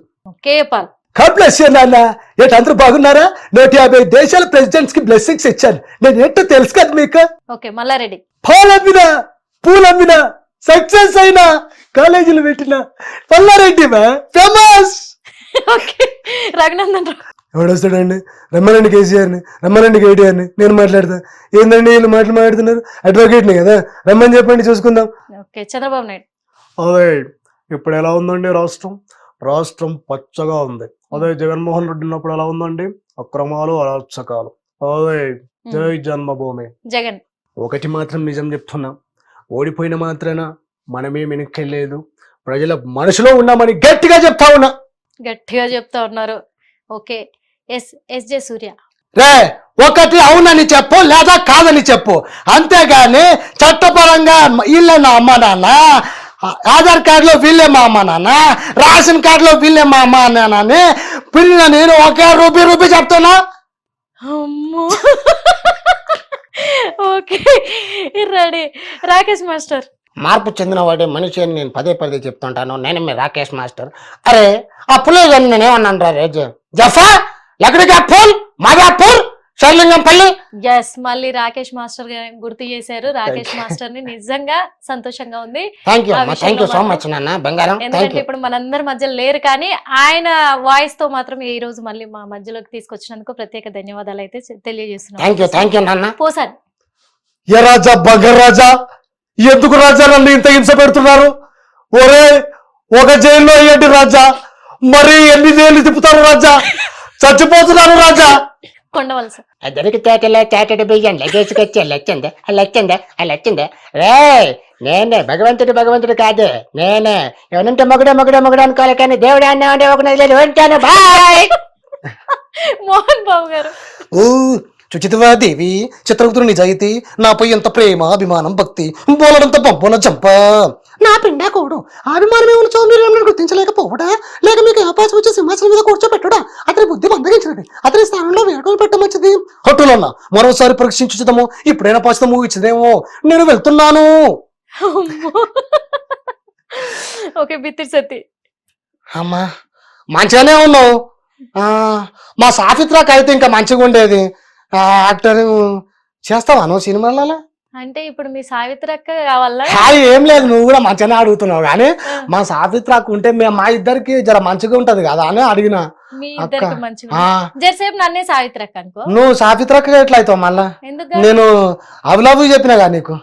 కేపాల్. గాడ్ బ్లెస్ యూ నాన్న. ఏంటి అందరూ బాగున్నారా? 150 దేశాల ప్రెసిడెంట్స్ కి బ్లెస్సింగ్స్ ఇచ్చాను. నేను ఏంటో తెలుసు కదా మీకు. ఓకే, మల్లారెడ్డి. పాలమ్మినా పూలమ్మినా సక్సెస్ అయినా కాలేజీలు పెట్టిన పల్లారెడ్డి ఫేమస్. ఓకే, రఘునందన్ రావు. ఎవడొస్తాడండి? రమ్మనండి కేసీఆర్ని, రమ్మనండి కేటీఆర్ని, నేను మాట్లాడతా. ఏందండి వీళ్ళు మాట్లాడుతున్నారు? అడ్వకేట్ని కదా, రమ్మని చెప్పండి చూసుకుందాం. ఓకే, చంద్రబాబు నాయుడు. అదే ఇప్పుడు ఎలా ఉందండి రాష్ట్రం? రాష్ట్రం పచ్చగా ఉంది. అదే జగన్మోహన్ రెడ్డి ఉన్నప్పుడు ఎలా ఉందండి? అక్రమాలు అరాచకాలు. అదే జై జన్మభూమి. జగన్. ఒకటి మాత్రం నిజం చెప్తున్నా, ఓడిపోయిన మాత్రాన మనమేం వెనక్కెళ్ళలేదు, ప్రజల మనసులో ఉన్నామని గట్టిగా చెప్తా ఉన్నా. గట్టిగా చెప్తా ఉన్నారు. ఓకే, ఎస్జే సూర్య. రే ఒకటి అవునని చెప్పు లేదా కాదని చెప్పు, అంతేగాని చట్టపరంగా వీళ్ళే నా అమ్మ నాన్న, ఆధార్ కార్డులో వీళ్ళే మా అమ్మ నాన్న, రేషన్ కార్డులో వీళ్ళే మా అమ్మ నాన్న అని పిల్ల నేను ఒకే రూపీ చెప్తున్నా. అమ్మో. Okay, ready. రాకేష్ మాస్టర్. మార్పు చెందినవాడే మనిషి అని నేను పదే చెప్తుంటాను. నేను మీ రాకేష్ మాస్టర్. అరే ఆ పుల్లే కానీ నేనేమన్నాను రా రేజు జఫా ఎక్కడికి పూల్ మాదా పూల్ షర్లింగంపల్లి. ఎస్, మళ్ళీ రాకేష్ మాస్టర్ గుర్తు చేశారు. రాకేష్ మాస్టర్ ని నిజంగా సంతోషంగా ఉంది. థ్యాంక్ యూ సో మచ్ నాన్న బంగారం. ఎందుకంటే ఇప్పుడు మనందరి మధ్యలో లేరు, కానీ ఆయన వాయిస్ తో మాత్రం ఈ రోజు మళ్ళీ మా మధ్యలోకి తీసుకొచ్చినందుకు ప్రత్యేక ధన్యవాదాలు అయితే తెలియజేస్తున్నాను. థ్యాంక్ యూ నాన్న. పోసారి. ఏ రాజా బంగారు రాజా, ఎందుకు రాజా నన్ను ఇంత హింస పెడుతున్నారు? ఒరే ఒక జైల్లో అయ్యండి రాజా, మరి ఎన్ని జైలు తిప్పుతారు రాజా? చచ్చిపోతున్నారు రాజా. కొండవలస. దొరికి తేటలో బియ్యం లగేసుకొచ్చి లచ్చిందే రే నేనే భగవంతుడు కాదు, నేనే ఎవరంటే మొగుడే అనుకోవాలి, కానీ దేవుడు అన్నా ఒక ఉంటాను. బాయ్. మోహన్ బాబు గారు. సుచితవాదేవి, చిత్రగుప్తుడు నిజాయితీ, నాపై ఎంత ప్రేమ అభిమానం భక్తి, బోలడంత పంపున చంప నా పిండా కోడు. అభిమానం ఏమన్నా మీరు గుర్తించలేకపోవడా, లేక మీకు ఆపాసం వచ్చే సింహాసనం మీద కూర్చోబెట్టుడా? అతని బుద్ధి మందగించినది, అతని స్థానంలో వేడుకలు పెట్టమంచిది. హట్టులన్నా మరోసారి పరీక్షించుదాము, ఇప్పుడైనా పాచిత మూవీ ఇచ్చదేమో. నేను వెళ్తున్నాను. ఓకే, బిత్తిరి సత్తి. అమ్మా మంచిగానే ఉన్నావు. మా సాఫిత్రాకి అయితే ఇంకా మంచిగా ఉండేది. యాక్టర్ చేస్తావా నువ్వు సినిమాలలో? అంటే ఇప్పుడు మీ సావిత్రక్క కావాలా? ఏం లేదు, నువ్వు కూడా మంచిగానే అడుగుతున్నావు, కానీ మా సాఫిత్రాకు ఉంటే మా ఇద్దరికి జర మంచిగా ఉంటది కదా అని అడిగిన. మీ ఇద్దరికి మంచిగా జరసేపు నన్నే సావిత్రక్క అనుకో. నువ్వు సాఫిత్రాకు ఎట్లా అవుతావు మళ్ళా? ఎందుకు? నేను అవలవు చెప్పినా కదా నీకు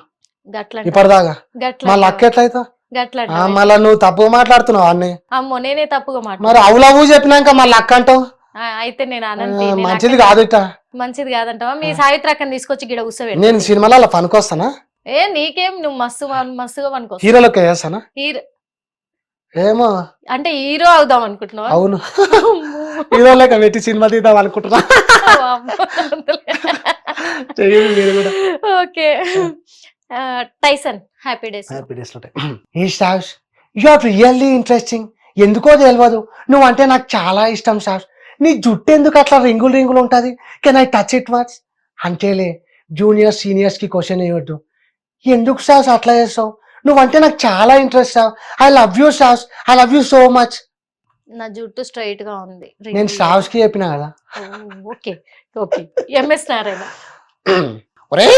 గట్ల ఇప్పటిదాకా, గట్ల మళ్ళీ అక్క ఎట్లా అవుతావు? గట్ల మళ్ళా నువ్వు తప్పుగా మాట్లాడుతున్నావు అన్ని. అమ్మో, నేనే తప్పుగా మరి మాట్లాడు. అవలవు చెప్పినాక మళ్ళీ అక్క అంటావు. అయితే నేను అనంతి. మంచిది కాదు ఇట్లా. మంచిది కాదంటావా? మీ సావిత్రక్కని తీసుకొచ్చి గిడ కూర్చోబెట్టి. నేను సినిమాలలో పనికొస్తానా? నీకేం, నువ్వు మస్తుగా పనుకో. హీరోలకి వేస్తానా? హీరో ఏమో అంటే హీరో అవుదాం అనుకుంటున్నావా? అవును, హీరోలకి పెట్టి సినిమా తీద్దాం అనుకుంటున్నా. Okay, Tyson. Happy days. You are really interesting. ఎందుకో తెలియదు, నువ్వంటే నాకు చాలా ఇష్టం సార్. నీ జుట్టు ఎందుకు అట్లా రింగులు ఉంటుంది? Can I touch it watch? అంటేలే జూనియర్ సీనియర్స్ కి క్వశ్చన్ ఇవ్వద్దు. ఎందుకు సార్ అట్లా చేస్తావు? నువ్వంటే నాకు చాలా interest sir. I love you sir, I love you so much. నా జుట్టు స్ట్రైట్ గా ఉంది. నేను సావ్స్ కి చెప్పినా కదా. Okay okay. ఎంఎస్ నారాయణ. ఒరే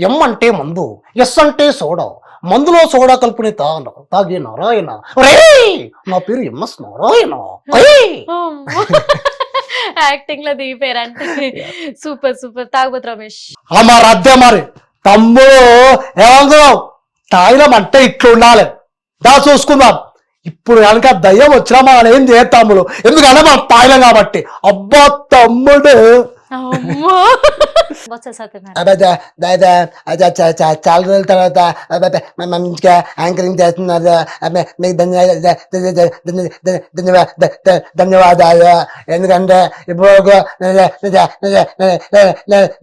ఎం అంటే మందు, ఎస్ అంటే సోడా, మందులో సోడా కలుపుని తాగే నారాయణ. ఒరే నా పేరు ఎంఎస్ నారాయణ. యాక్టింగ్ లో దిగిపోయారు అంటే సూపర్ సూపర్. తాగుబోతు రమేష్ మరి అద్దే మరి తమ్ముడు ఏమనుకున్నావు, తాయిలం అంటే ఇట్లా ఉండాలి, దా చూసుకుందాం. ఇప్పుడు కనుక దయ్యం వచ్చినా మనం ఏం చేస్తాములు, ఎందుకంటే మనం తాయిలం కాబట్టి. అబ్బా తమ్ముడు అమ్మో బొత్స సత్యనారాయణ చాలా రోజుల తర్వాత మంచిగా యాంకరింగ్ చేస్తున్నారు, మీకు ధన్యవాదాలు. ఎందుకంటే ఇప్పుడు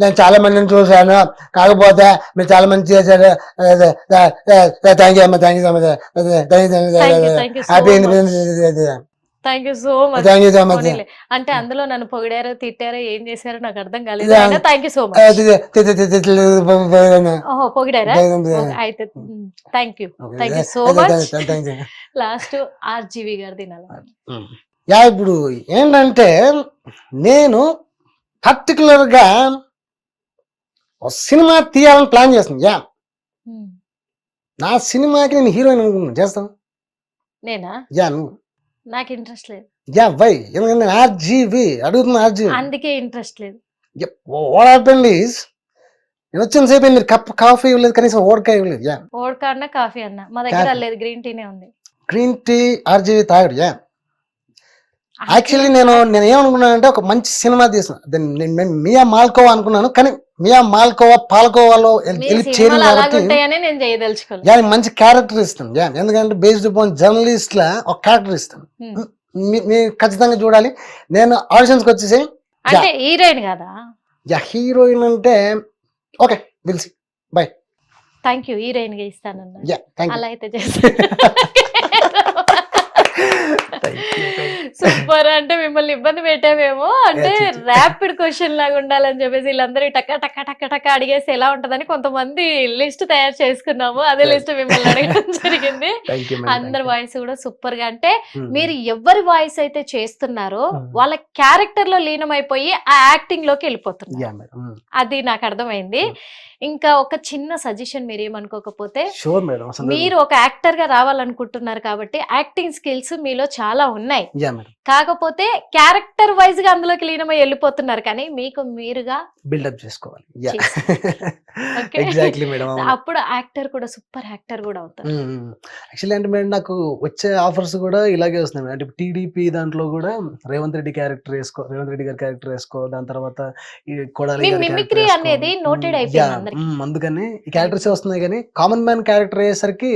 నేను చాలా మందిని చూశాను, కాకపోతే మీరు చాలా మంది చేశారు. థ్యాంక్ యూ అమ్మా, thank you so much, happy thank you so much. Thank you so much. అంటే అందులో నన్ను పొగిడారో తిట్టారో ఏం చేశారో నాకు అర్థం కాలేదు. Thank you so much. ఓహో పొగిడారా? అయితే thank you so much. Last RGV గారు తినాలి. ఇప్పుడు ఏంటంటే నేను పర్టికులర్ గా సినిమా తీయాలని ప్లాన్ చేస్తాను. నా సినిమాకి నేను హీరోయిన్ అనుకున్నాను, చేస్తాను. నేనా? నువ్వు నాకు ఇంట్రెస్ట్ లేదు. వై? ఎందుకంటే ఆర్జీవి అడుగుతున్నా, ఆర్జీవి అందుకే ఇంట్రెస్ట్ లేదు. వాట్ హ్యాపెండ్ ఈస్ నేను వచ్చిన సేపు మీరు కప్ కాఫీ ఇవ్వలేదు, కనీసం ఓడకాయ ఇవ్వలేదు. ఓడకా అన్న కాఫీ అన్న మా దగ్గర లేదు, గ్రీన్ టీనే ఉంది. గ్రీన్ టీ ఆర్జీవి తాగడు. యాక్చువల్లీ నేను ఏమనుకున్నానంటే ఒక మంచి సినిమా తీసిన మియా మాల్కోవా అనుకున్నాను, కానీ మియా మాల్కోవా పాల్కోవాలో చేరింది కాబట్టి నేను చేయదలుచుకోలేదు. మంచి క్యారెక్టర్ ఇస్తాను. ఎందుకంటే బేస్డ్ అపాన్ జర్నలిస్ట్ లా ఒక క్యారెక్టర్ ఇస్తాను. మీరు ఖచ్చితంగా చూడాలి. నేను ఆడిషన్స్ కి వచ్చేసి అంటే హీరోయిన్ కదా. హీరోయిన్ అంటే okay, will see, bye. Thank you. Heroine గా ఇస్తానన్నా, అలా అయితే సూపర్. అంటే మిమ్మల్ని ఇబ్బంది పెట్టామేమో, అంటే ర్యాపిడ్ క్వశ్చన్ లాగా ఉండాలని చెప్పేసి వీళ్ళందరూ టక్క టక్క టక్క టక్క అడిగేసి ఎలా ఉంటదని కొంతమంది లిస్ట్ తయారు చేసుకున్నాము. అదే లిస్ట్ మిమ్మల్ని అడగడం జరిగింది. అందరి వాయిస్ కూడా సూపర్ గా, అంటే మీరు ఎవరి వాయిస్ అయితే చేస్తున్నారో వాళ్ళ క్యారెక్టర్ లో లీనమైపోయి ఆ యాక్టింగ్ లోకి వెళ్ళిపోతున్నారు. అది నాకు అర్థమైంది. ఇంకా ఒక చిన్న సజెషన్, మీరు ఏమనుకోకపోతే, మీరు ఒక యాక్టర్ గా రావాలనుకుంటున్నారు కాబట్టి యాక్టింగ్ స్కిల్స్ మీలో చాలా ఉన్నాయి, కాకపోతే క్యారెక్టర్ వైజ్ గా అందులోకి లీనమై వెళ్ళిపోతున్నారు. కానీ మీకు మీరుగా బిల్డప్ చేసుకోవాలి. అప్పుడు యాక్టర్ కూడా సూపర్ యాక్టర్ కూడా అవుతారు. యాక్చువల్లీ అంటే మేడం నాకు వచ్చే ఆఫర్స్ కూడా ఇలాగే వస్తున్నాయి. అంటే టీడీపీ దాంట్లో కూడా రేవంత్ రెడ్డి క్యారెక్టర్ వేసుకో, రేవంత్ రెడ్డి గారి క్యారెక్టర్ వేసుకో, దాని తర్వాత ఈ కొడాలి మిమిక్రీ అనేది నోటెడ్ అయిపోయింది. అందుకని ఈ క్యారెక్టర్స్ వస్తున్నాయి, కానీ కామన్ మ్యాన్ క్యారెక్టర్ అయ్యేసరికి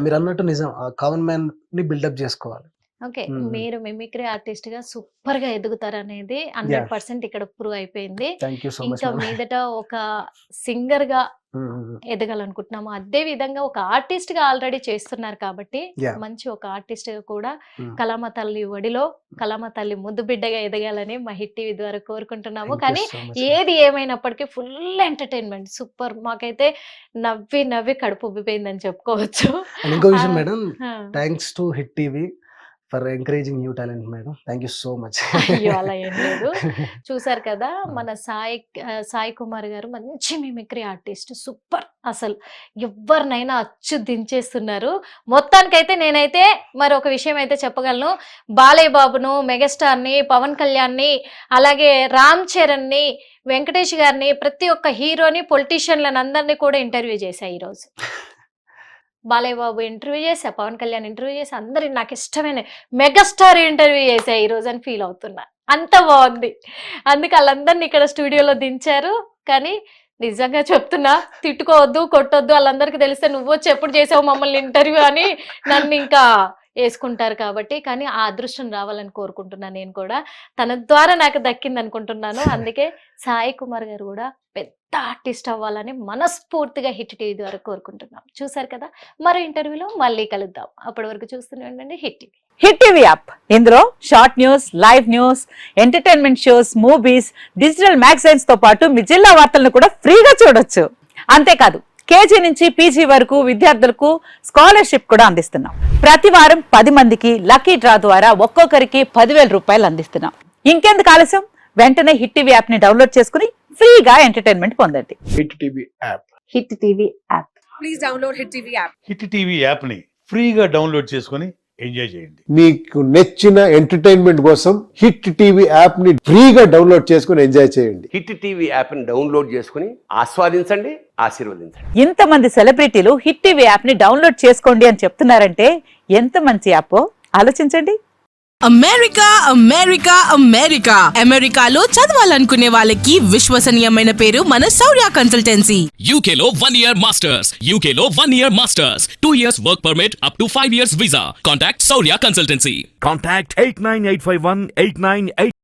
మీరు అన్నట్టు నిజం, కామన్ మ్యాన్ ని బిల్డప్ చేసుకోవాలి. ఓకే, మీరు మిమిక్రీ ఆర్టిస్ట్ గా సూపర్ గా ఎదుగుతారు అనేది 100% ఇక్కడ ప్రూవ్ అయిపోయింది. ఇంకా మీదట ఒక సింగర్ గా ఎదగాలనుకుంటున్నాము. అదే విధంగా ఒక ఆర్టిస్ట్ గా ఆల్రెడీ చేస్తున్నారు కాబట్టి మంచి ఒక ఆర్టిస్ట్ గా కూడా కళామ తల్లి ఒడిలో కళామ తల్లి ముద్దు బిడ్డగా ఎదగాలని మా హిట్ టీవీ ద్వారా కోరుకుంటున్నాము. కానీ ఏది ఏమైనప్పటికీ ఫుల్ ఎంటర్టైన్మెంట్ సూపర్. మాకైతే నవ్వి నవ్వి కడుపు ఉబ్బిపోయిందని చెప్పుకోవచ్చు. ఇంకో విషయం madam, thanks to hit TV for encouraging new talent madam. Thank you so much. అయ్యో అలా ఏం లేదు. చూసారు కదా మన సాయి కుమార్ గారు మంచి మిమిక్రీ ఆర్టిస్ట్, సూపర్. అసలు ఎవరినైనా అచ్చు దించేస్తున్నారు. మొత్తానికైతే నేనైతే మరి ఒక విషయం అయితే చెప్పగలను, బాలయ్య బాబును, మెగాస్టార్ని, పవన్ కళ్యాణ్ని, అలాగే రామ్ చరణ్ని, వెంకటేష్ గారిని, ప్రతి ఒక్క హీరోని, పొలిటీషియన్లను అందరినీ కూడా ఇంటర్వ్యూ చేశా ఈరోజు. బాలయ్య బాబు ఇంటర్వ్యూ చేసా, పవన్ కళ్యాణ్ ఇంటర్వ్యూ చేసా, అందరి నాకు ఇష్టమైన మెగాస్టార్ ఇంటర్వ్యూ చేసా ఈ రోజు అని ఫీల్ అవుతున్నా. అంత బాగుంది. అందుకే వాళ్ళందరినీ ఇక్కడ స్టూడియోలో దించారు. కానీ నిజంగా చెప్తున్నా, తిట్టుకోవద్దు, కొట్టొద్దు, వాళ్ళందరికీ తెలిస్తే నువ్వు వచ్చి ఎప్పుడు చేసావు మమ్మల్ని ఇంటర్వ్యూ అని నన్ను ఇంకా వేసుకుంటారు. కాబట్టి కానీ ఆ అదృష్టం రావాలని కోరుకుంటున్నాను. నేను కూడా తన ద్వారా నాకు దక్కింది అనుకుంటున్నాను. అందుకే సాయి కుమార్ గారు కూడా పెద్ద ఆర్టిస్ట్ అవ్వాలని మనస్ఫూర్తిగా హిట్ టీవీ ద్వారా కోరుకుంటున్నాం. చూసారు కదా, మరో ఇంటర్వ్యూలో మళ్ళీ కలుద్దాం. అప్పటి వరకు చూస్తూనే ఉండండి hit TV. Hit TV app, ఇందులో short news, live news, entertainment shows, movies, digital magazines తో పాటు మీ జిల్లా వార్తలను కూడా ఫ్రీగా చూడొచ్చు. అంతేకాదు కేజీ నుంచి పీజీ వరకు విద్యార్థులకు స్కాలర్షిప్ కూడా అందిస్తున్నాం. ప్రతి వారం 10 మందికి లక్కీ డ్రా ద్వారా ఒక్కొక్కరికి 10,000 రూపాయలు అందిస్తున్నాం. ఇంకెందుకు ఆలస్యం, వెంటనే హిట్ టీవీ యాప్ ని డౌన్లోడ్ చేసుకుని ఫ్రీగా ఎంటర్టైన్మెంట్ పొందండి. Hit TV app. Hit TV app. Please download hit TV app. Hit TV యాప్ని ఫ్రీగా డౌన్లోడ్ చేసుకొని ఎంజాయ్ చేయండి. మీకు నచ్చిన ఎంటర్టైన్మెంట్ కోసం హిట్ టీవీ యాప్ ని ఫ్రీగా డౌన్లోడ్ చేసుకుని ఎంజాయ్ చేయండి. హిట్ టీవీ యాప్ని డౌన్లోడ్ చేసుకుని ఆస్వాదించండి, ఆశీర్వదించండి. ఇంతమంది సెలబ్రిటీలు హిట్ టీవీ యాప్ ని డౌన్లోడ్ చేసుకోండి అని చెప్తున్నారంటే ఎంత మంచి యాప్ ఆలోచించండి. అమెరికా అమెరికా అమెరికా అమెరికాలో చదవాలనుకునే వాళ్ళకి విశ్వసనీయమైన పేరు మన శౌర్య కన్సల్టెన్సీ. UK లో 1 year masters, UK లో 1 year masters, 2 years work permit up to 5 years visa. Contact Saurya Consultancy. Contact 89851 898